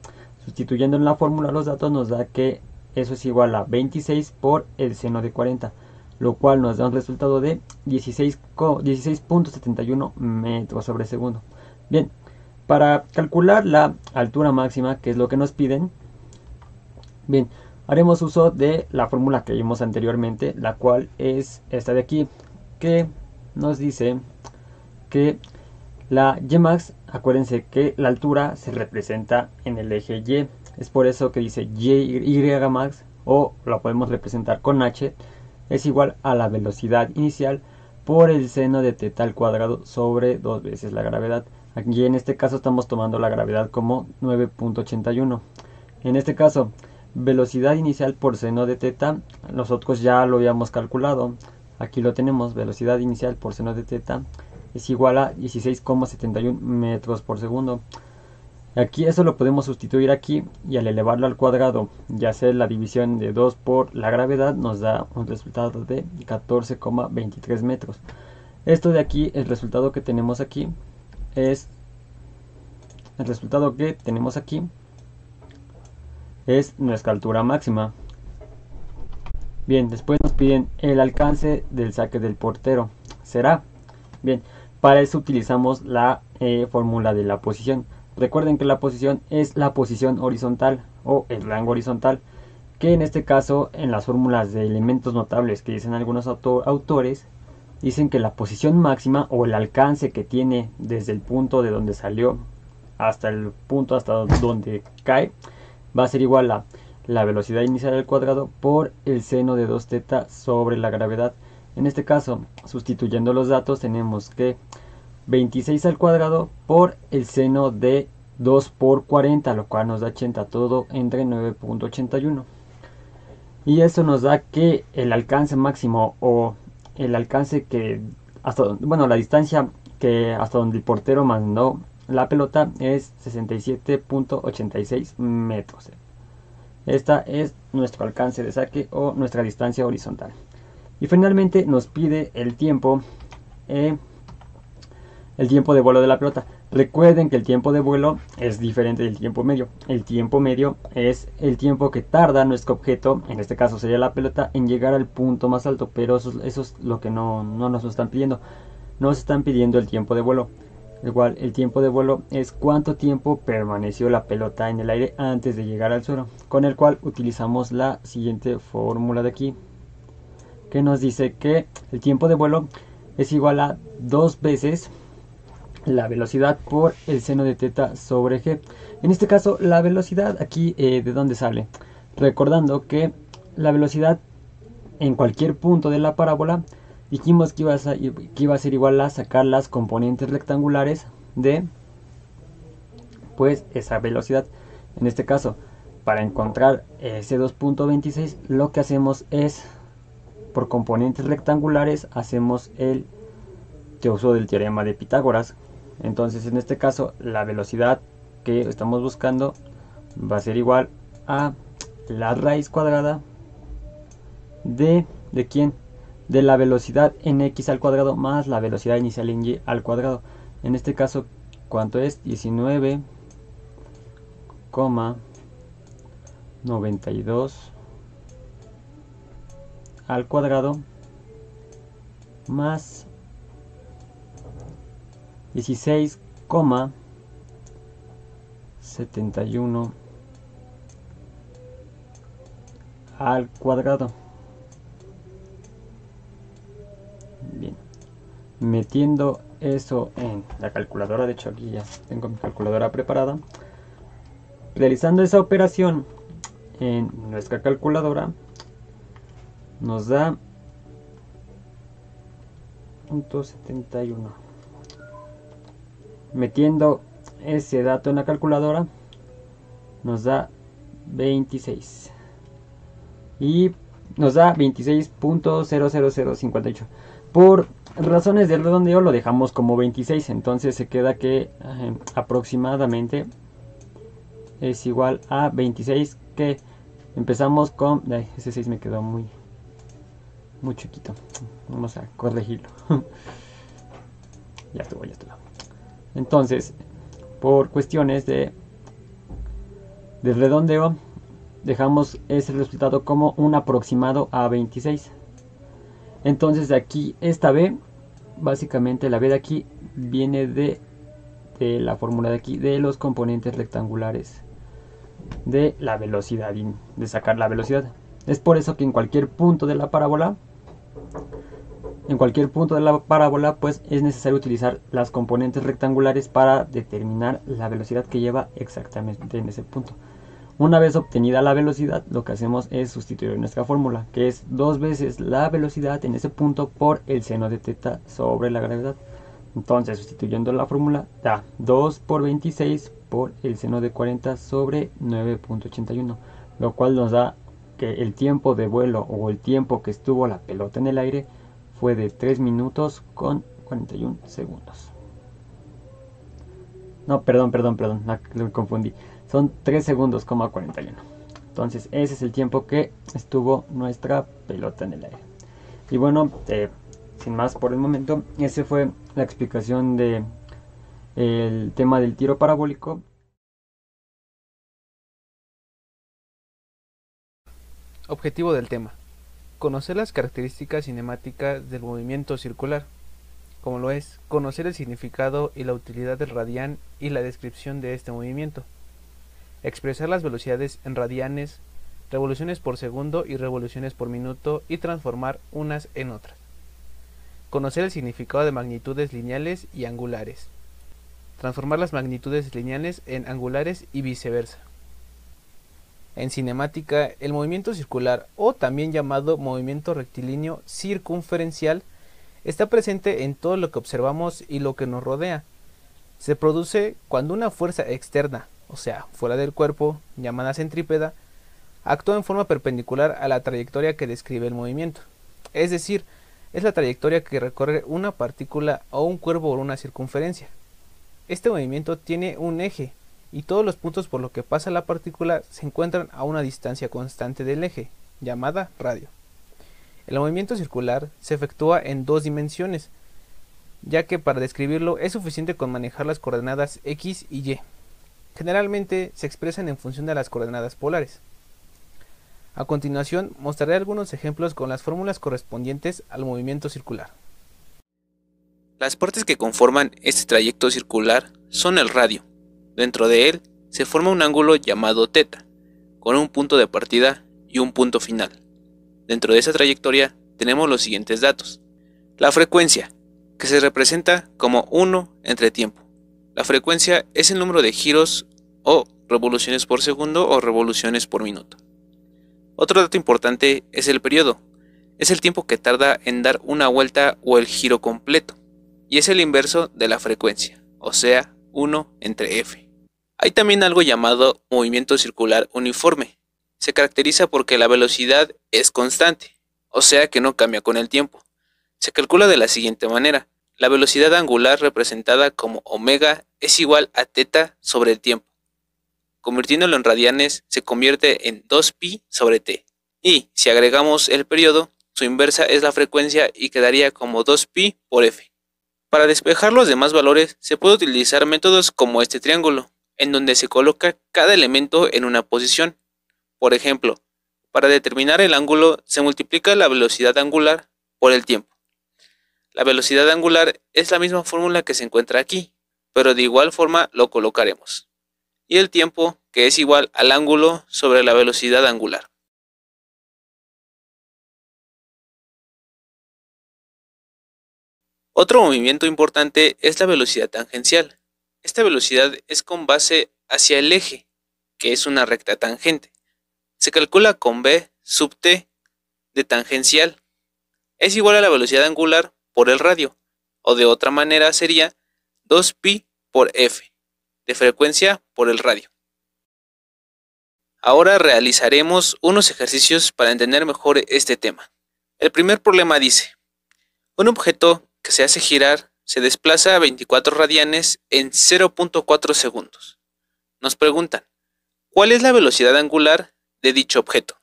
Sustituyendo en la fórmula los datos nos da que eso es igual a 26 por el seno de 40, lo cual nos da un resultado de 16.71 metros sobre segundo. Bien, para calcular la altura máxima, que es lo que nos piden, bien, haremos uso de la fórmula que vimos anteriormente, la cual es esta de aquí, que nos dice que la Ymax, acuérdense que la altura se representa en el eje Y, es por eso que dice Ymax, o lo podemos representar con H, es igual a la velocidad inicial por el seno de teta al cuadrado sobre 2 veces la gravedad. Aquí en este caso estamos tomando la gravedad como 9.81. En este caso, velocidad inicial por seno de teta, nosotros ya lo habíamos calculado. Aquí lo tenemos, velocidad inicial por seno de teta es igual a 16.71 metros por segundo. Aquí eso lo podemos sustituir aquí y al elevarlo al cuadrado y hacer la división de 2 por la gravedad nos da un resultado de 14.23 metros. Esto de aquí, el resultado que tenemos aquí es nuestra altura máxima. Bien, después nos piden el alcance del saque del portero. Será, bien, para eso utilizamos la fórmula de la posición. Recuerden que la posición es la posición horizontal o el rango horizontal, que en este caso en las fórmulas de elementos notables que dicen algunos autores, dicen que la posición máxima o el alcance que tiene desde el punto de donde salió hasta el punto hasta donde cae va a ser igual a la velocidad inicial al cuadrado por el seno de 2 teta sobre la gravedad. En este caso, sustituyendo los datos, tenemos que 26 al cuadrado por el seno de 2 por 40, lo cual nos da 80, todo entre 9.81. Y eso nos da que el alcance máximo o el alcance que la distancia que hasta donde el portero mandó la pelota es 67.86 metros. Esta es nuestro alcance de saque o nuestra distancia horizontal. Y finalmente nos pide el tiempo de vuelo de la pelota. Recuerden que el tiempo de vuelo es diferente del tiempo medio. El tiempo medio es el tiempo que tarda nuestro objeto, en este caso sería la pelota, en llegar al punto más alto, pero eso es lo que no nos están pidiendo. Nos están pidiendo el tiempo de vuelo. Igual, el tiempo de vuelo es cuánto tiempo permaneció la pelota en el aire antes de llegar al suelo, con el cual utilizamos la siguiente fórmula de aquí, que nos dice que el tiempo de vuelo es igual a 2 veces la velocidad por el seno de teta sobre g. En este caso, la velocidad aquí, ¿de dónde sale? Recordando que la velocidad en cualquier punto de la parábola, dijimos que iba a ser igual a sacar las componentes rectangulares de pues esa velocidad. En este caso, para encontrar ese 2.26, lo que hacemos es, por componentes rectangulares, hacemos el uso del teorema de Pitágoras. Entonces, en este caso, la velocidad que estamos buscando va a ser igual a la raíz cuadrada ¿de quién? De la velocidad en x al cuadrado más la velocidad inicial en y al cuadrado. En este caso, ¿cuánto es? 19,92 al cuadrado más 16,71 al cuadrado. Bien, metiendo eso en la calculadora, de hecho aquí ya tengo mi calculadora preparada, realizando esa operación en nuestra calculadora nos da 0.71. Metiendo ese dato en la calculadora nos da 26 y nos da 26.00058. Por razones de redondeo lo dejamos como 26, entonces se queda que aproximadamente es igual a 26, que empezamos con... ese 6 me quedó muy chiquito, vamos a corregirlo. ya estuvo. Entonces, por cuestiones de redondeo, dejamos ese resultado como un aproximado a 26. Entonces de aquí, esta B, básicamente la B de aquí viene de la fórmula de aquí, de los componentes rectangulares de la velocidad, y de sacar la velocidad. Es por eso que en cualquier punto de la parábola, pues es necesario utilizar las componentes rectangulares para determinar la velocidad que lleva exactamente en ese punto. Una vez obtenida la velocidad, lo que hacemos es sustituir nuestra fórmula, que es 2 veces la velocidad en ese punto por el seno de θ sobre la gravedad. Entonces, sustituyendo la fórmula, da 2 por 26 por el seno de 40 sobre 9.81, lo cual nos da que el tiempo de vuelo, o el tiempo que estuvo la pelota en el aire, fue de 3 minutos con 41 segundos. No, perdón, me confundí. Son 3 segundos, 41. Entonces, ese es el tiempo que estuvo nuestra pelota en el aire. Y bueno, sin más por el momento, esa fue la explicación de el tema del tiro parabólico. Objetivo del tema: conocer las características cinemáticas del movimiento circular, como lo es conocer el significado y la utilidad del radián y la descripción de este movimiento, expresar las velocidades en radianes, revoluciones por segundo y revoluciones por minuto, y transformar unas en otras, conocer el significado de magnitudes lineales y angulares, transformar las magnitudes lineales en angulares y viceversa. En cinemática, el movimiento circular, o también llamado movimiento rectilíneo circunferencial, está presente en todo lo que observamos y lo que nos rodea. Se produce cuando una fuerza externa, o sea, fuera del cuerpo, llamada centrípeta, actúa en forma perpendicular a la trayectoria que describe el movimiento. Es decir, es la trayectoria que recorre una partícula o un cuerpo por una circunferencia. Este movimiento tiene un eje, y todos los puntos por los que pasa la partícula se encuentran a una distancia constante del eje, llamada radio. El movimiento circular se efectúa en 2 dimensiones, ya que para describirlo es suficiente con manejar las coordenadas x y y. Generalmente se expresan en función de las coordenadas polares. A continuación mostraré algunos ejemplos con las fórmulas correspondientes al movimiento circular. Las partes que conforman este trayecto circular son el radio. Dentro de él se forma un ángulo llamado θ, con un punto de partida y un punto final. Dentro de esa trayectoria tenemos los siguientes datos. La frecuencia, que se representa como 1 entre tiempo. La frecuencia es el número de giros o revoluciones por segundo o revoluciones por minuto. Otro dato importante es el periodo. Es el tiempo que tarda en dar una vuelta o el giro completo, y es el inverso de la frecuencia, o sea, 1 entre f. Hay también algo llamado movimiento circular uniforme. Se caracteriza porque la velocidad es constante, o sea que no cambia con el tiempo. Se calcula de la siguiente manera. La velocidad angular representada como omega es igual a teta sobre el tiempo. Convirtiéndolo en radianes se convierte en 2pi sobre t. Y si agregamos el periodo, su inversa es la frecuencia y quedaría como 2pi por f. Para despejar los demás valores se puede utilizar métodos como este triángulo, en donde se coloca cada elemento en una posición. Por ejemplo, para determinar el ángulo se multiplica la velocidad angular por el tiempo. La velocidad angular es la misma fórmula que se encuentra aquí, pero de igual forma lo colocaremos. Y el tiempo, que es igual al ángulo sobre la velocidad angular. Otro movimiento importante es la velocidad tangencial. Esta velocidad es con base hacia el eje, que es una recta tangente. Se calcula con b sub t de tangencial. Es igual a la velocidad angular por el radio, o de otra manera sería 2pi por f, de frecuencia por el radio. Ahora realizaremos unos ejercicios para entender mejor este tema. El primer problema dice: un objeto que se hace girar se desplaza a 24 radianes en 0.4 segundos. Nos preguntan, ¿cuál es la velocidad angular de dicho objeto?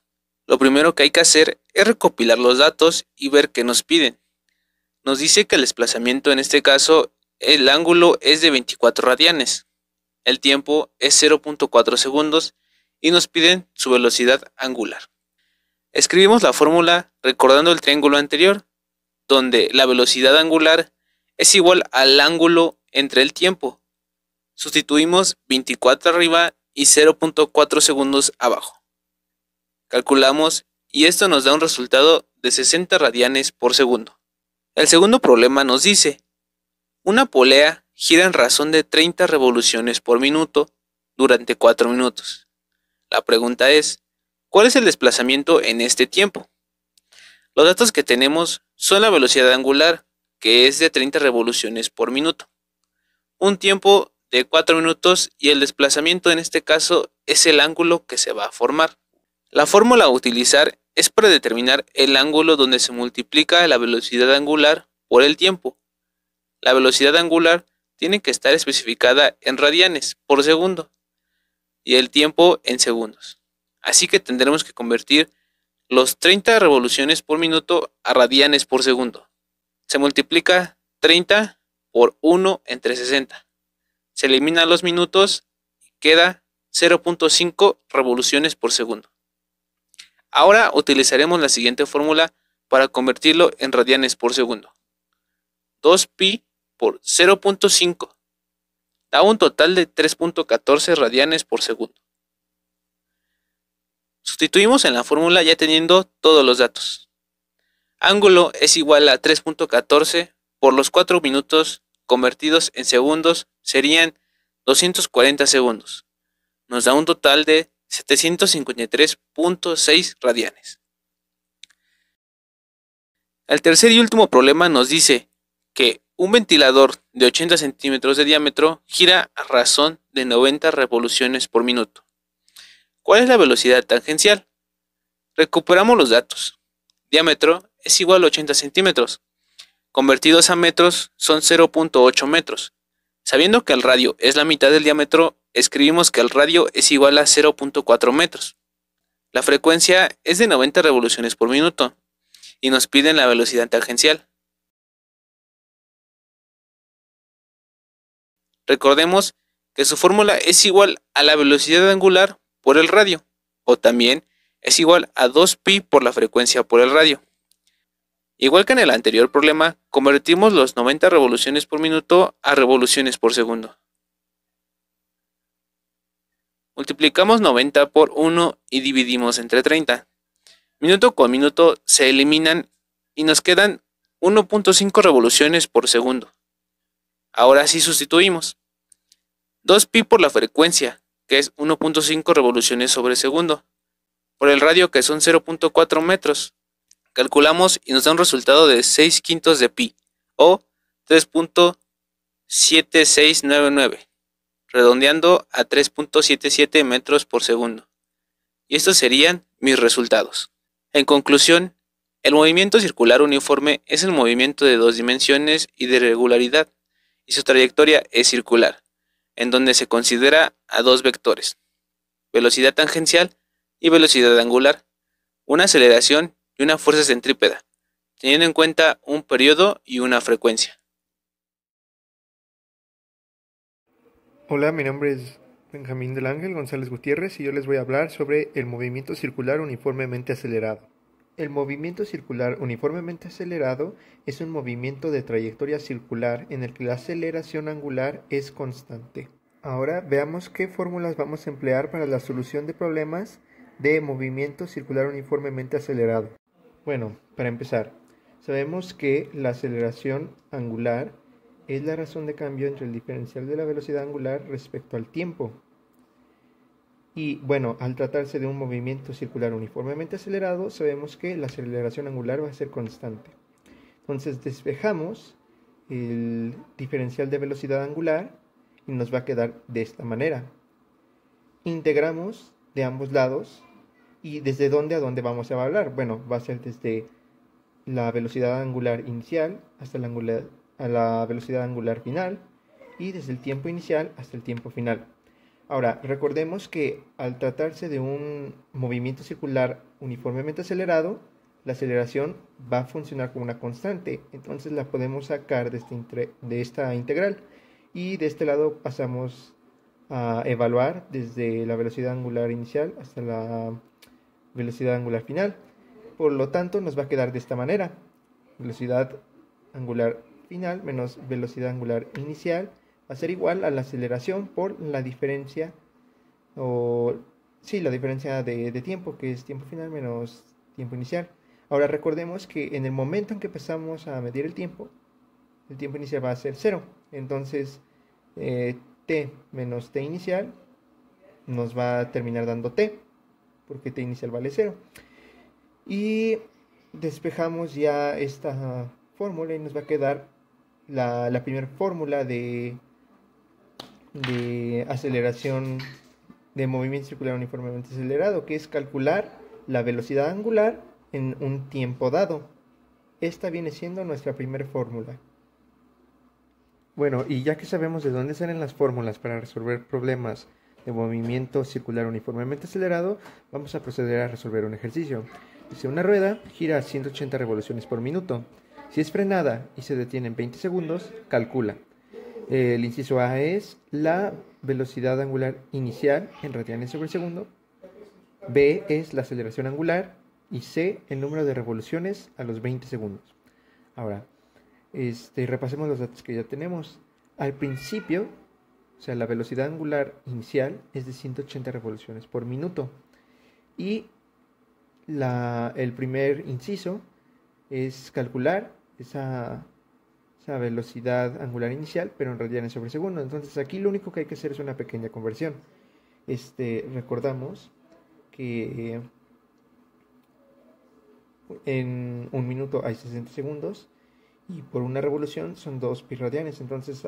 Lo primero que hay que hacer es recopilar los datos y ver qué nos piden. Nos dice que el desplazamiento, en este caso, el ángulo es de 24 radianes. El tiempo es 0.4 segundos y nos piden su velocidad angular. Escribimos la fórmula recordando el triángulo anterior, donde la velocidad angular es igual al ángulo entre el tiempo. Sustituimos 24 arriba y 0.4 segundos abajo. Calculamos y esto nos da un resultado de 60 radianes por segundo. El segundo problema nos dice: una polea gira en razón de 30 revoluciones por minuto durante 4 minutos. La pregunta es, ¿cuál es el desplazamiento en este tiempo? Los datos que tenemos son la velocidad angular, que es de 30 revoluciones por minuto, un tiempo de 4 minutos y el desplazamiento en este caso es el ángulo que se va a formar. La fórmula a utilizar es para determinar el ángulo donde se multiplica la velocidad angular por el tiempo. La velocidad angular tiene que estar especificada en radianes por segundo y el tiempo en segundos. Así que tendremos que convertir los 30 revoluciones por minuto a radianes por segundo. Se multiplica 30 por 1 entre 60. Se eliminan los minutos y queda 0.5 revoluciones por segundo. Ahora utilizaremos la siguiente fórmula para convertirlo en radianes por segundo. 2pi por 0.5 da un total de 3.14 radianes por segundo. Sustituimos en la fórmula ya teniendo todos los datos. Ángulo es igual a 3.14 por los 4 minutos convertidos en segundos serían 240 segundos. Nos da un total de 753.6 radianes. El tercer y último problema nos dice que un ventilador de 80 centímetros de diámetro gira a razón de 90 revoluciones por minuto. ¿Cuál es la velocidad tangencial? Recuperamos los datos. Diámetro es igual a 80 centímetros. Convertidos a metros son 0.8 metros. Sabiendo que el radio es la mitad del diámetro, escribimos que el radio es igual a 0.4 metros. La frecuencia es de 90 revoluciones por minuto y nos piden la velocidad tangencial. Recordemos que su fórmula es igual a la velocidad angular por el radio, o también es igual a 2pi por la frecuencia por el radio. Igual que en el anterior problema, convertimos los 90 revoluciones por minuto a revoluciones por segundo. Multiplicamos 90 por 1 y dividimos entre 30. Minuto con minuto se eliminan y nos quedan 1.5 revoluciones por segundo. Ahora sí sustituimos. 2pi por la frecuencia, que es 1.5 revoluciones sobre segundo, por el radio, que son 0.4 metros. Calculamos y nos da un resultado de 6/5 de pi, o 3.7699. redondeando a 3.77 metros por segundo. Y estos serían mis resultados. En conclusión, el movimiento circular uniforme es el movimiento de dos dimensiones y de regularidad, y su trayectoria es circular, en donde se considera a dos vectores, velocidad tangencial y velocidad angular, una aceleración y una fuerza centrípeta, teniendo en cuenta un periodo y una frecuencia. Hola, mi nombre es Benjamín del Ángel González Gutiérrez y yo les voy a hablar sobre el movimiento circular uniformemente acelerado. El movimiento circular uniformemente acelerado es un movimiento de trayectoria circular en el que la aceleración angular es constante. Ahora veamos qué fórmulas vamos a emplear para la solución de problemas de movimiento circular uniformemente acelerado. Bueno, para empezar, sabemos que la aceleración angular es la razón de cambio entre el diferencial de la velocidad angular respecto al tiempo. Y bueno, al tratarse de un movimiento circular uniformemente acelerado, sabemos que la aceleración angular va a ser constante. Entonces despejamos el diferencial de velocidad angular y nos va a quedar de esta manera. Integramos de ambos lados y desde dónde a dónde vamos a hablar. Bueno, va a ser desde la velocidad angular inicial hasta la velocidad angular final y desde el tiempo inicial hasta el tiempo final. Ahora, recordemos que al tratarse de un movimiento circular uniformemente acelerado, la aceleración va a funcionar como una constante, entonces la podemos sacar de esta integral y de este lado pasamos a evaluar desde la velocidad angular inicial hasta la velocidad angular final. Por lo tanto, nos va a quedar de esta manera: velocidad angular final menos velocidad angular inicial va a ser igual a la aceleración por la diferencia, la diferencia de tiempo, que es tiempo final menos tiempo inicial. Ahora recordemos que en el momento en que empezamos a medir el tiempo inicial va a ser 0. Entonces, t menos t inicial nos va a terminar dando t, porque t inicial vale 0. Y despejamos ya esta fórmula y nos va a quedar la primera fórmula de aceleración de movimiento circular uniformemente acelerado, que es calcular la velocidad angular en un tiempo dado. Esta viene siendo nuestra primera fórmula. Bueno, y ya que sabemos de dónde salen las fórmulas para resolver problemas de movimiento circular uniformemente acelerado, vamos a proceder a resolver un ejercicio. Si una rueda gira a 180 revoluciones por minuto, si es frenada y se detiene en 20 segundos, calcula. El inciso A es la velocidad angular inicial en radianes sobre segundo, B es la aceleración angular y C el número de revoluciones a los 20 segundos. Ahora, repasemos los datos que ya tenemos. Al principio, o sea, la velocidad angular inicial es de 180 revoluciones por minuto y el primer inciso es calcular esa velocidad angular inicial, pero en radianes sobre segundo. Entonces aquí lo único que hay que hacer es una pequeña conversión. Recordamos que en un minuto hay 60 segundos y por una revolución son 2 pi radianes. Entonces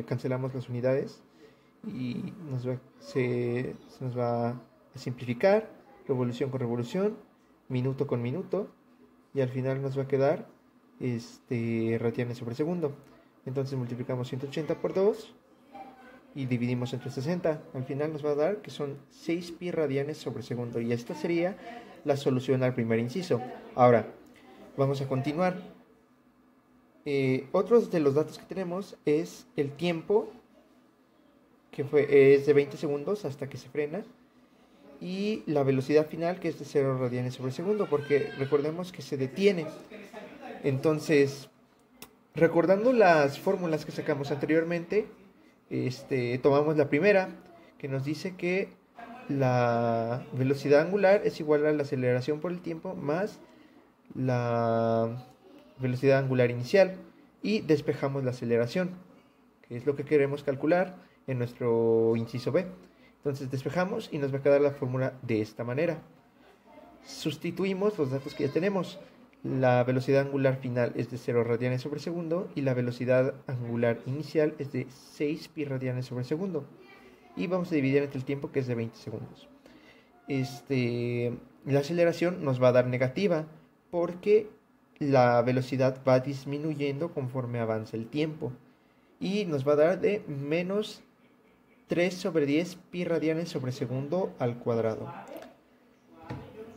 cancelamos las unidades y se nos va a simplificar revolución con revolución, minuto con minuto, y al final nos va a quedar radianes sobre segundo. Entonces multiplicamos 180 por 2 y dividimos entre 60. Al final nos va a dar que son 6 pi radianes sobre segundo, y esta sería la solución al primer inciso. Ahora vamos a continuar. Otros de los datos que tenemos es el tiempo, que es de 20 segundos hasta que se frena, y la velocidad final, que es de 0 radianes sobre segundo, porque recordemos que se detiene. Entonces, recordando las fórmulas que sacamos anteriormente, tomamos la primera, que nos dice que la velocidad angular es igual a la aceleración por el tiempo más la velocidad angular inicial, y despejamos la aceleración, que es lo que queremos calcular en nuestro inciso B. Entonces despejamos y nos va a quedar la fórmula de esta manera. Sustituimos los datos que ya tenemos. La velocidad angular final es de 0 radianes sobre segundo y la velocidad angular inicial es de 6 pi radianes sobre segundo. Y vamos a dividir entre el tiempo, que es de 20 segundos. La aceleración nos va a dar negativa porque la velocidad va disminuyendo conforme avanza el tiempo. Y nos va a dar de menos 3 sobre 10 pi radianes sobre segundo al cuadrado.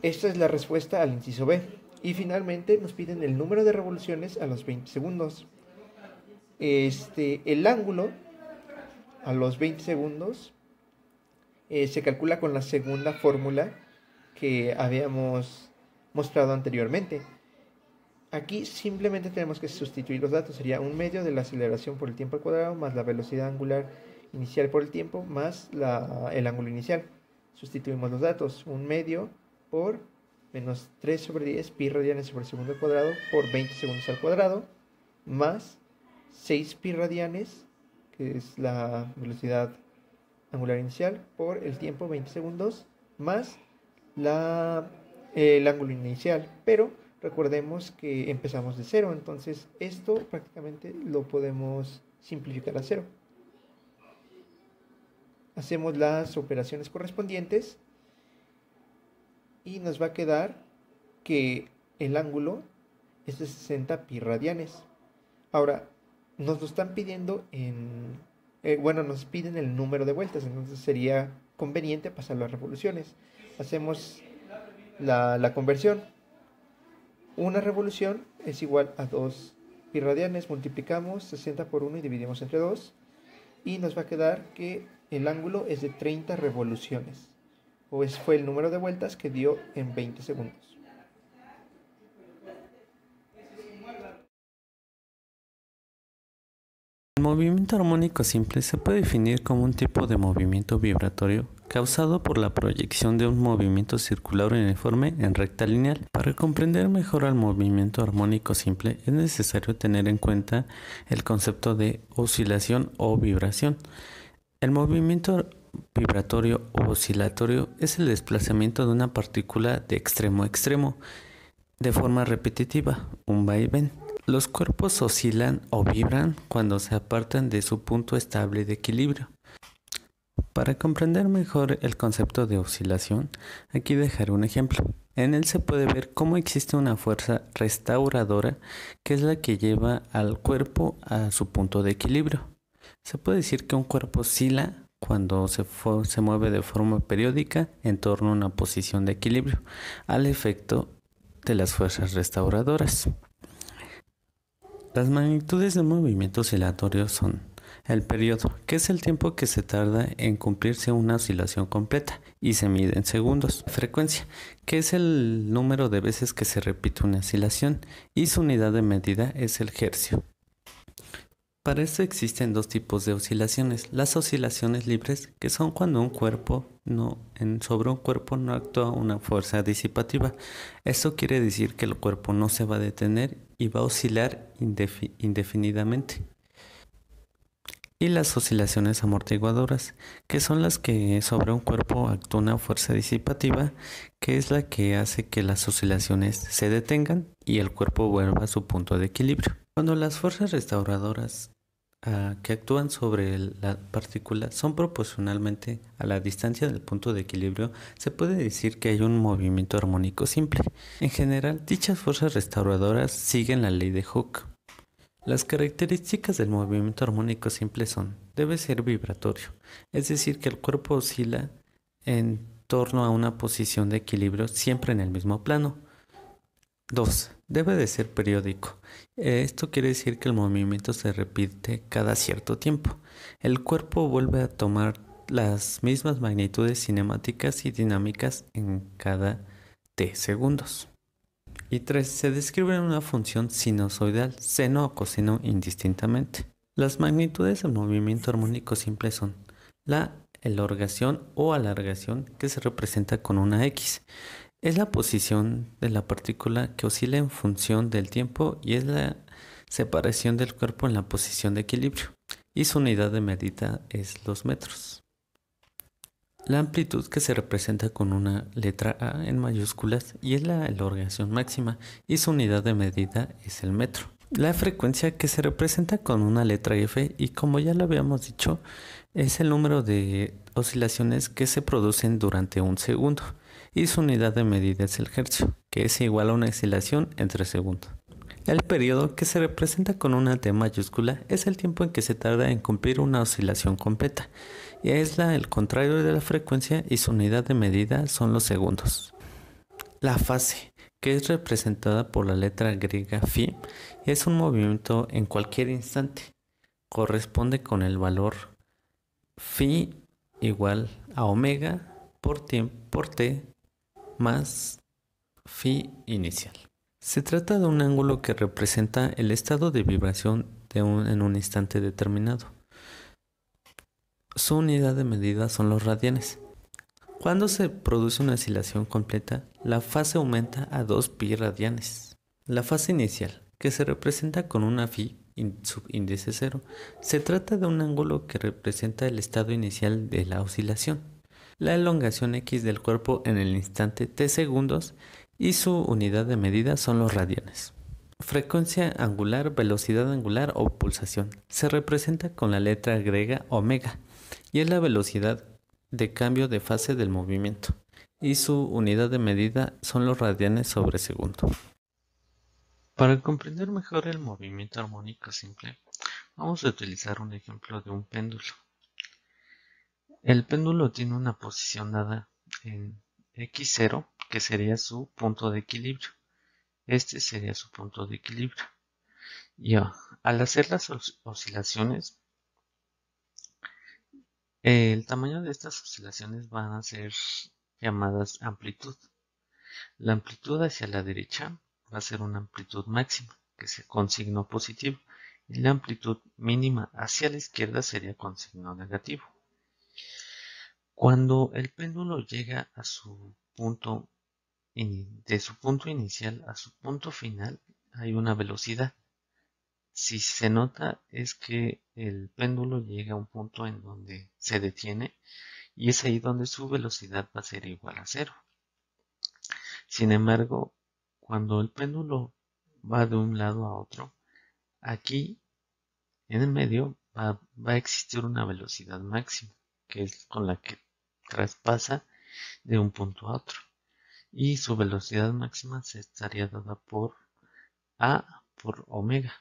Esta es la respuesta al inciso B. Y finalmente nos piden el número de revoluciones a los 20 segundos. El ángulo a los 20 segundos se calcula con la segunda fórmula que habíamos mostrado anteriormente. Aquí simplemente tenemos que sustituir los datos. Sería 1/2 de la aceleración por el tiempo al cuadrado más la velocidad angular inicial por el tiempo más el ángulo inicial. Sustituimos los datos. 1/2 por menos 3 sobre 10 pi radianes sobre segundo al cuadrado por 20 segundos al cuadrado más 6 pi radianes, que es la velocidad angular inicial, por el tiempo 20 segundos más el ángulo inicial. Pero recordemos que empezamos de 0, entonces esto prácticamente lo podemos simplificar a 0. Hacemos las operaciones correspondientes y nos va a quedar que el ángulo es de 60 pi radianes. Ahora, nos lo están pidiendo nos piden el número de vueltas, entonces sería conveniente pasar las revoluciones. Hacemos la conversión. Una revolución es igual a 2 pi radianes, multiplicamos 60 por 1 y dividimos entre 2, y nos va a quedar que el ángulo es de 30 revoluciones, fue el número de vueltas que dio en 20 segundos. El movimiento armónico simple se puede definir como un tipo de movimiento vibratorio causado por la proyección de un movimiento circular uniforme en recta lineal. Para comprender mejor al movimiento armónico simple es necesario tener en cuenta el concepto de oscilación o vibración. El movimiento vibratorio o oscilatorio es el desplazamiento de una partícula de extremo a extremo de forma repetitiva, un vaivén. Los cuerpos oscilan o vibran cuando se apartan de su punto estable de equilibrio. Para comprender mejor el concepto de oscilación, aquí dejaré un ejemplo. En él se puede ver cómo existe una fuerza restauradora que es la que lleva al cuerpo a su punto de equilibrio. Se puede decir que un cuerpo oscila cuando se mueve de forma periódica en torno a una posición de equilibrio, al efecto de las fuerzas restauradoras. Las magnitudes de un movimiento oscilatorio son el periodo, que es el tiempo que se tarda en cumplirse una oscilación completa y se mide en segundos. Frecuencia, que es el número de veces que se repite una oscilación, y su unidad de medida es el hercio. Para esto existen dos tipos de oscilaciones: las oscilaciones libres, que son cuando sobre un cuerpo no actúa una fuerza disipativa. Esto quiere decir que el cuerpo no se va a detener y va a oscilar indefinidamente. Y las oscilaciones amortiguadoras, que son las que sobre un cuerpo actúa una fuerza disipativa, que es la que hace que las oscilaciones se detengan y el cuerpo vuelva a su punto de equilibrio. Cuando las fuerzas restauradoras que actúan sobre la partícula son proporcionalmente a la distancia del punto de equilibrio, se puede decir que hay un movimiento armónico simple. En general, dichas fuerzas restauradoras siguen la ley de Hooke. Las características del movimiento armónico simple son: debe ser vibratorio, es decir, que el cuerpo oscila en torno a una posición de equilibrio siempre en el mismo plano. 2. Debe de ser periódico. Esto quiere decir que el movimiento se repite cada cierto tiempo. El cuerpo vuelve a tomar las mismas magnitudes cinemáticas y dinámicas en cada t segundos. Y 3. Se describe en una función sinusoidal, seno o coseno indistintamente. Las magnitudes del movimiento armónico simple son la elongación o alargación, que se representa con una X. Es la posición de la partícula que oscila en función del tiempo y es la separación del cuerpo en la posición de equilibrio. Y su unidad de medida es los metros. La amplitud, que se representa con una letra A en mayúsculas, y es la elongación máxima, y su unidad de medida es el metro. La frecuencia, que se representa con una letra F, y como ya lo habíamos dicho, es el número de oscilaciones que se producen durante un segundo, y su unidad de medida es el hercio, que es igual a una oscilación entre segundos. El periodo, que se representa con una T mayúscula, es el tiempo en que se tarda en cumplir una oscilación completa, y es el contrario de la frecuencia, y su unidad de medida son los segundos. La fase, que es representada por la letra griega phi, es un movimiento en cualquier instante. Corresponde con el valor phi igual a omega por t más phi inicial. Se trata de un ángulo que representa el estado de vibración en un instante determinado. Su unidad de medida son los radianes. Cuando se produce una oscilación completa, la fase aumenta a 2pi radianes. La fase inicial, que se representa con una phi subíndice 0, se trata de un ángulo que representa el estado inicial de la oscilación, la elongación x del cuerpo en el instante t segundos, y su unidad de medida son los radianes. Frecuencia angular, velocidad angular o pulsación, se representa con la letra griega omega, y es la velocidad de cambio de fase del movimiento, y su unidad de medida son los radianes sobre segundo. Para comprender mejor el movimiento armónico simple, vamos a utilizar un ejemplo de un péndulo. El péndulo tiene una posición dada en x0, que sería su punto de equilibrio. Este sería su punto de equilibrio. Y al hacer las oscilaciones, el tamaño de estas oscilaciones van a ser llamadas amplitud. La amplitud hacia la derecha va a ser una amplitud máxima, que es con signo positivo, y la amplitud mínima hacia la izquierda sería con signo negativo. Cuando el péndulo llega a su punto, de su punto inicial a su punto final, hay una velocidad. Si se nota es que el péndulo llega a un punto en donde se detiene, y es ahí donde su velocidad va a ser igual a 0. Sin embargo, cuando el péndulo va de un lado a otro, aquí en el medio va a existir una velocidad máxima, que es con la que traspasa de un punto a otro, y su velocidad máxima se estaría dada por A por omega.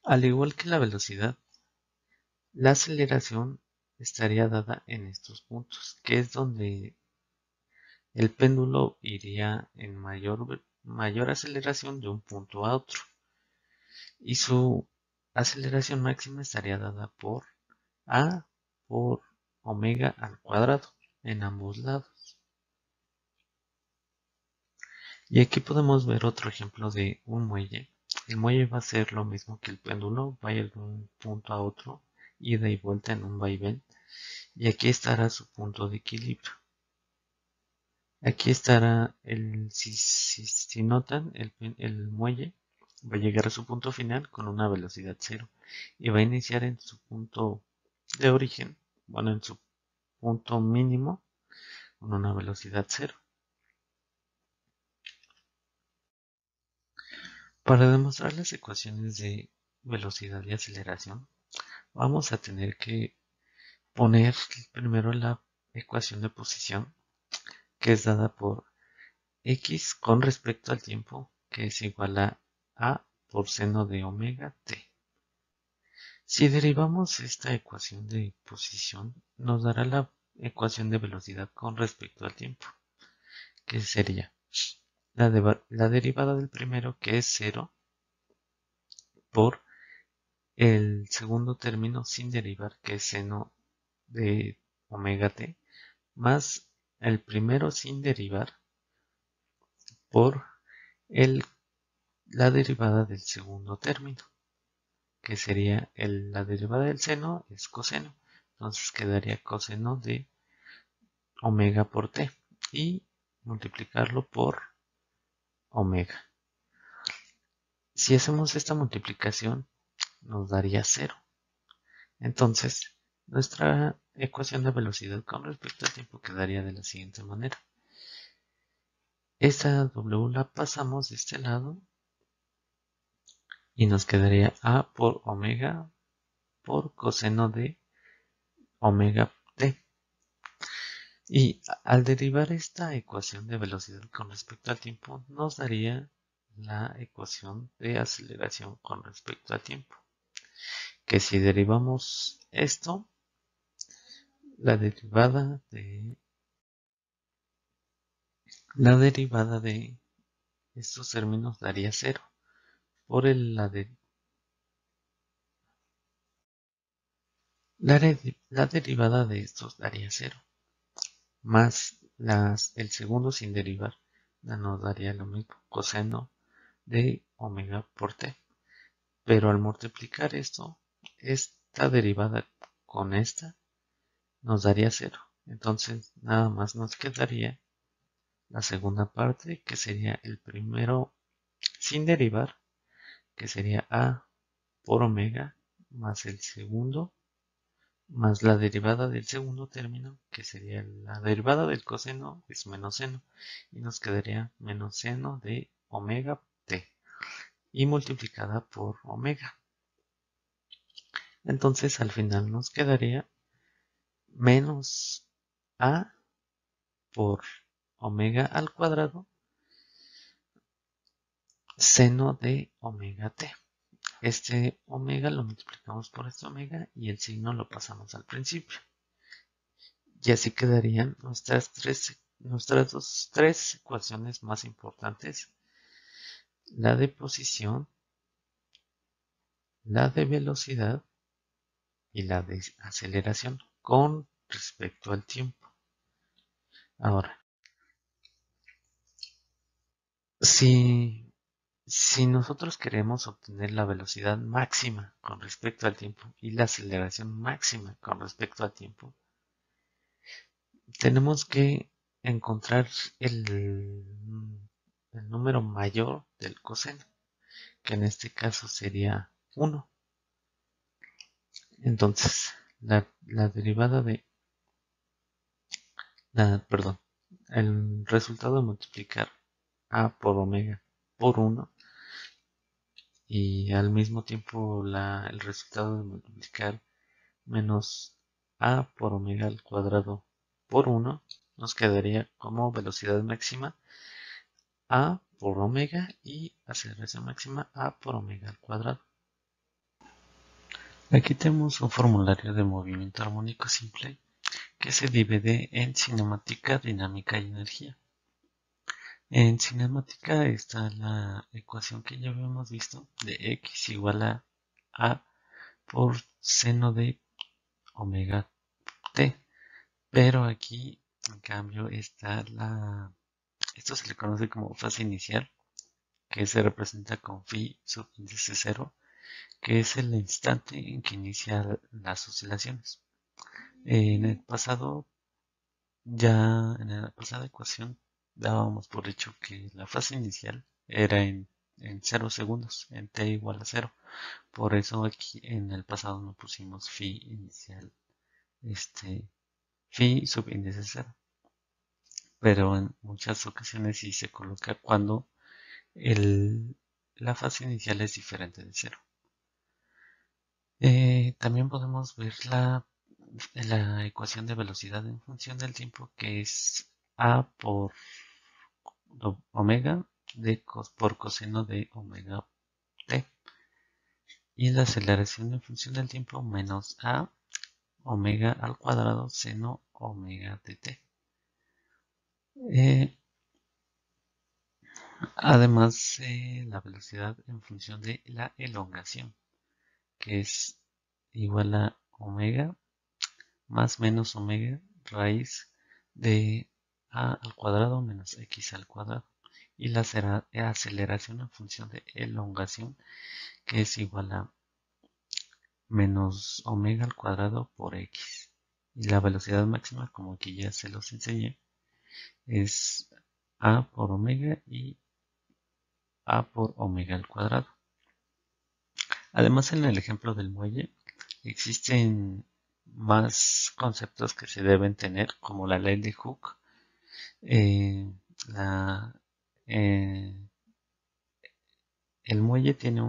Al igual que la velocidad, la aceleración estaría dada en estos puntos, que es donde el péndulo iría en mayor aceleración de un punto a otro, y su aceleración máxima estaría dada por A por omega al cuadrado en ambos lados. Y aquí podemos ver otro ejemplo de un muelle. El muelle va a ser lo mismo que el péndulo, va a ir de un punto a otro, ida y vuelta en un vaivén, y aquí estará su punto de equilibrio. Aquí estará, si notan, el muelle va a llegar a su punto final con una velocidad 0, y va a iniciar en su punto de origen, bueno, en su punto mínimo, con una velocidad 0. Para demostrar las ecuaciones de velocidad y aceleración, vamos a tener que poner primero la ecuación de posición, que es dada por x con respecto al tiempo, que es igual a por seno de omega t. Si derivamos esta ecuación de posición, nos dará la ecuación de velocidad con respecto al tiempo, que sería la derivada del primero, que es 0, por el segundo término sin derivar, que es seno de omega t, más el primero sin derivar por la derivada del segundo término, que sería la derivada del seno es coseno, entonces quedaría coseno de omega por t, y multiplicarlo por omega. Si hacemos esta multiplicación nos daría 0. Entonces nuestra ecuación de velocidad con respecto al tiempo quedaría de la siguiente manera. Esta W la pasamos de este lado y nos quedaría A por omega por coseno de omega t. Y al derivar esta ecuación de velocidad con respecto al tiempo, nos daría la ecuación de aceleración con respecto al tiempo. Que si derivamos esto, la derivada de estos términos daría 0. Por la derivada de estos daría 0. Más el segundo sin derivar nos daría lo mismo, coseno de omega por t. Pero al multiplicar esta derivada con esta, nos daría 0. Entonces nada más nos quedaría la segunda parte, que sería el primero sin derivar, que sería A por omega, más el segundo, más la derivada del segundo término, que sería la derivada del coseno, es menos seno, y nos quedaría menos seno de omega t, y multiplicada por omega. Entonces al final nos quedaría menos A por omega al cuadrado seno de omega t. Este omega lo multiplicamos por este omega y el signo lo pasamos al principio. Y así quedarían nuestras tres ecuaciones más importantes: la de posición, la de velocidad y la de aceleración con respecto al tiempo. Ahora, si nosotros queremos obtener la velocidad máxima con respecto al tiempo y la aceleración máxima con respecto al tiempo, tenemos que encontrar el número mayor del coseno, que en este caso sería 1. Entonces, la derivada el resultado de multiplicar A por omega por 1 y al mismo tiempo el resultado de multiplicar menos A por omega al cuadrado por 1 nos quedaría como velocidad máxima A por omega y aceleración máxima A por omega al cuadrado. Aquí tenemos un formulario de movimiento armónico simple que se divide en cinemática, dinámica y energía. En cinemática está la ecuación que ya habíamos visto de x igual a por seno de omega t, pero aquí en cambio está esto se le conoce como fase inicial, que se representa con phi sub índice 0, que es el instante en que inician las oscilaciones. En la pasada ecuación dábamos por hecho que la fase inicial era en 0 segundos, en t igual a 0. Por eso aquí en el pasado no pusimos phi inicial, phi sub índice 0. Pero en muchas ocasiones sí se coloca cuando la fase inicial es diferente de 0. También podemos ver la ecuación de velocidad en función del tiempo, que es A por omega por coseno de omega t. Y la aceleración en función del tiempo menos A omega al cuadrado seno omega dt. Además, la velocidad en función de la elongación, que es igual a omega más menos omega raíz de a al cuadrado menos x al cuadrado. Y la aceleración en función de elongación, que es igual a menos omega al cuadrado por x. Y la velocidad máxima, como aquí ya se los enseñé, es a por omega y a por omega al cuadrado. Además, en el ejemplo del muelle existen más conceptos que se deben tener, como la ley de Hooke, eh, la, eh, el muelle tiene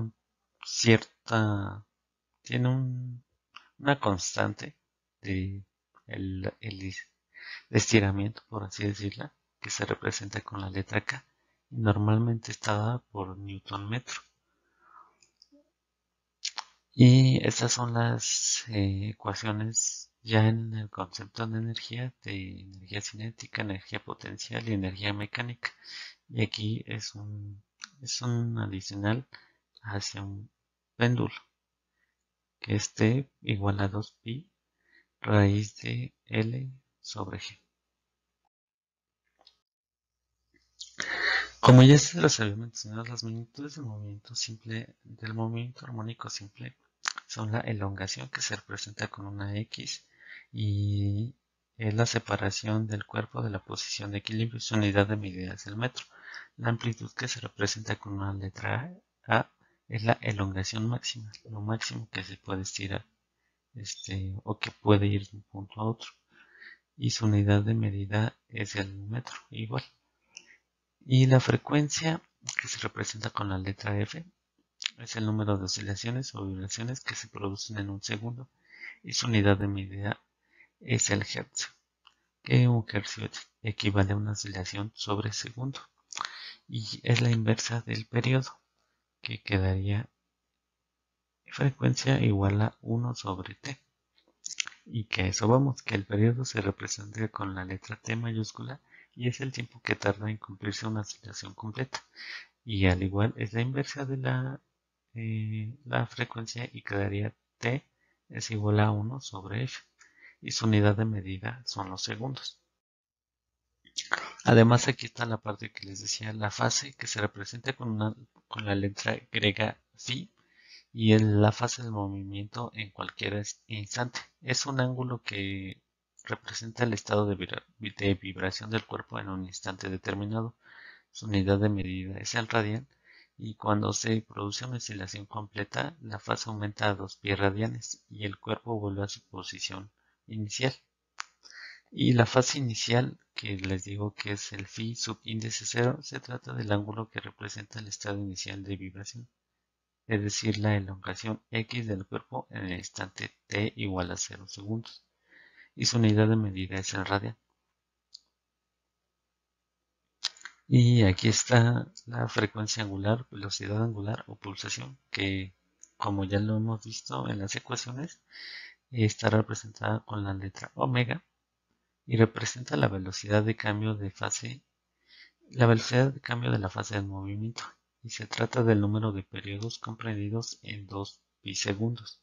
una constante de el estiramiento, por así decirla, que se representa con la letra K. Normalmente está dada por Newton metro. Y estas son las ecuaciones ya en el concepto de energía cinética, energía potencial y energía mecánica. Y aquí es un adicional hacia un péndulo, que es T igual a 2pi raíz de L sobre G. Como ya se los había mencionado, las magnitudes del movimiento armónico simple son la elongación, que se representa con una X, y es la separación del cuerpo de la posición de equilibrio. Su unidad de medida es el metro. La amplitud, que se representa con una letra A, es la elongación máxima, lo máximo que se puede estirar o que puede ir de un punto a otro. Y su unidad de medida es el metro, igual. Y la frecuencia, que se representa con la letra F, es el número de oscilaciones o vibraciones que se producen en un segundo, y su unidad de medida es el hertz, que un hercio equivale a una oscilación sobre segundo, y es la inversa del periodo, que quedaría frecuencia igual a 1 sobre t. Y que a eso vamos, que el periodo se representa con la letra T mayúscula y es el tiempo que tarda en cumplirse una oscilación completa. Y al igual es la inversa de la frecuencia, y quedaría T es igual a 1 sobre F. Y su unidad de medida son los segundos. Además, aquí está la parte que les decía, la fase, que se representa con la letra griega phi, y la fase del movimiento en cualquier instante. Es un ángulo que representa el estado de vibración del cuerpo en un instante determinado. Su unidad de medida es el radian, y cuando se produce una oscilación completa, la fase aumenta a 2 pi radianes y el cuerpo vuelve a su posición inicial. Y la fase inicial, que les digo que es el phi subíndice 0, se trata del ángulo que representa el estado inicial de vibración, es decir, la elongación X del cuerpo en el instante t igual a 0 segundos, y su unidad de medida es el radian. Y aquí está la frecuencia angular, velocidad angular o pulsación, que como ya lo hemos visto en las ecuaciones, está representada con la letra omega y representa la velocidad de cambio de la fase del movimiento, y se trata del número de periodos comprendidos en 2 pi segundos.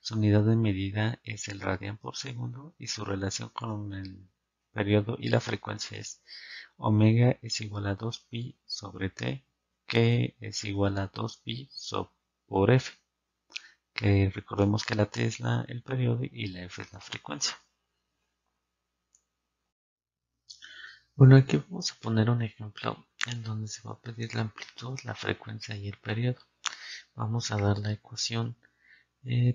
Su unidad de medida es el radian por segundo, y su relación con el periodo y la frecuencia es omega es igual a 2 pi sobre t, que es igual a 2 pi por f, que recordemos que la t es el periodo y la f es la frecuencia. Bueno, aquí vamos a poner un ejemplo en donde se va a pedir la amplitud, la frecuencia y el periodo. Vamos a dar la ecuación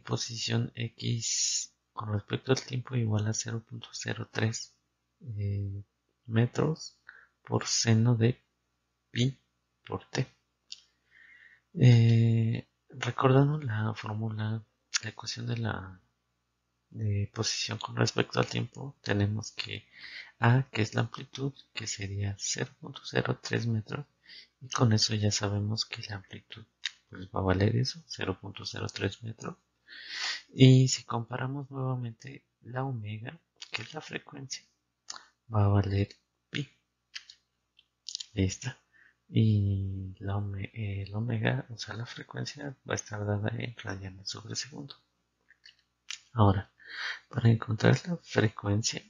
posición x con respecto al tiempo igual a 0.03 metros por seno de pi por t. Recordando la fórmula, la ecuación de la posición con respecto al tiempo, tenemos que A, que es la amplitud, que sería 0.03 metros, y con eso ya sabemos que la amplitud pues va a valer eso, 0.03 metros. Y si comparamos nuevamente la omega, que es la frecuencia, va a valer pi. Ahí está. Y el omega, o sea la frecuencia, va a estar dada en radianes sobre segundo. Ahora, para encontrar la frecuencia,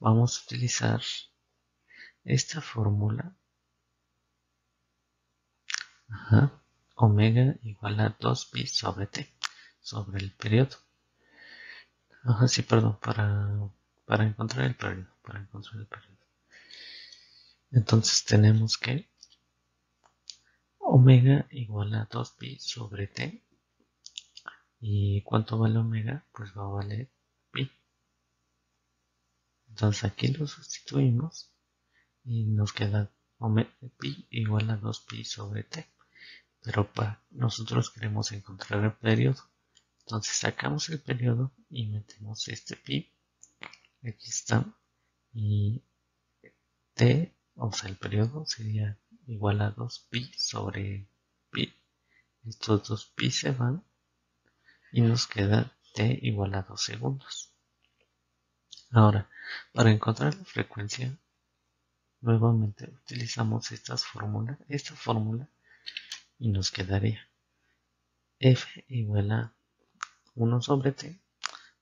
vamos a utilizar esta fórmula. Omega igual a 2 pi sobre t, sobre el periodo. Sí, perdón, para encontrar el periodo. Entonces tenemos que omega igual a 2 pi sobre t. ¿Y cuánto vale omega? Pues va a valer pi. Entonces aquí lo sustituimos y nos queda pi igual a 2pi sobre t. Pero nosotros queremos encontrar el periodo. Entonces sacamos el periodo y metemos este pi. Aquí está. Y t, o sea, el periodo sería igual a 2pi sobre pi. Estos 2pi se van y nos queda t igual a 2 segundos. Ahora, para encontrar la frecuencia, nuevamente utilizamos esta fórmula y nos quedaría f igual a 1 sobre t,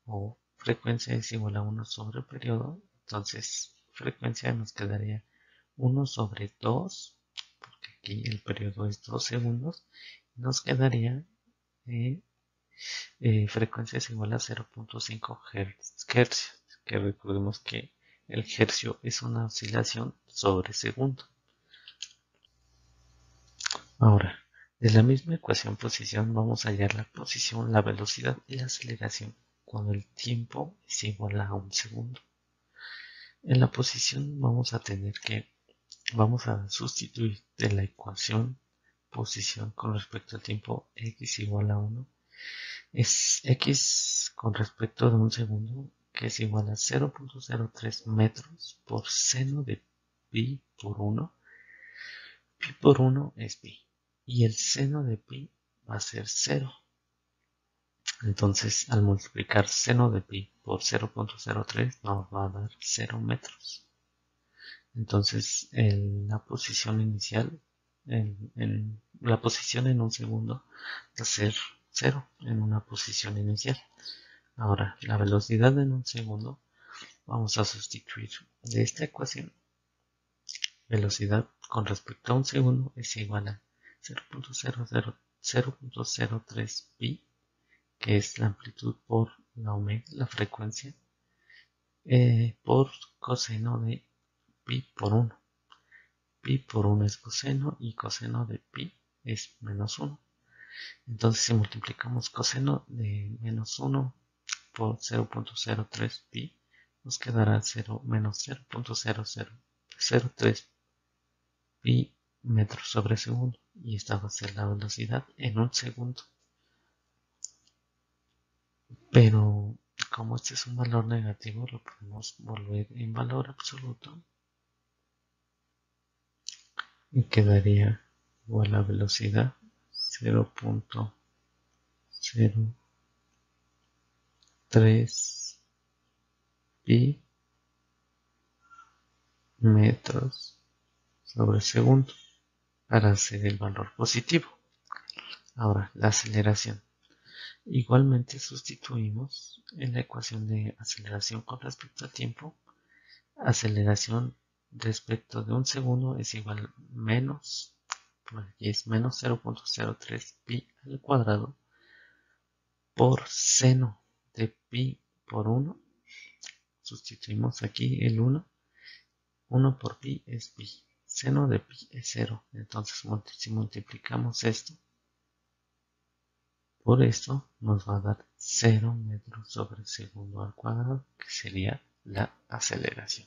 o frecuencia es igual a 1 sobre periodo. Entonces frecuencia nos quedaría 1 sobre 2, porque aquí el periodo es 2 segundos, nos quedaría frecuencia es igual a 0.5 Hz, que recordemos que el hercio es una oscilación sobre segundo. Ahora, de la misma ecuación posición vamos a hallar la posición, la velocidad y la aceleración cuando el tiempo es igual a 1 segundo. En la posición vamos a sustituir de la ecuación posición con respecto al tiempo x igual a 1. Es x con respecto de 1 segundo, que es igual a 0.03 metros por seno de pi por 1. Pi por 1 es pi. Y el seno de pi va a ser 0. Entonces, al multiplicar seno de pi por 0.03 nos va a dar 0 metros. Entonces, la posición inicial, la posición en un segundo va a ser 0 en una posición inicial. Ahora, la velocidad en un segundo, vamos a sustituir de esta ecuación. Velocidad con respecto a un segundo es igual a 0.03 pi, que es la amplitud por la omega, la frecuencia, por coseno de pi por 1. Pi por 1 es coseno y coseno de pi es menos 1. Entonces si multiplicamos coseno de menos 1 por 0.03 pi, nos quedará menos 0.0003 pi metros sobre segundo, y esta va a ser la velocidad en un segundo. Pero como este es un valor negativo, lo podemos volver en valor absoluto y quedaría igual a velocidad 0.03 pi metros sobre segundo para hacer el valor positivo. Ahora, la aceleración. Igualmente sustituimos en la ecuación de aceleración con respecto al tiempo. Aceleración respecto de un segundo es igual a menos 0.03 pi al cuadrado por seno de pi por 1. Sustituimos aquí el 1. 1 por pi es pi. Seno de pi es 0. Entonces si multiplicamos esto por esto, nos va a dar 0 metros sobre segundo al cuadrado, que sería la aceleración.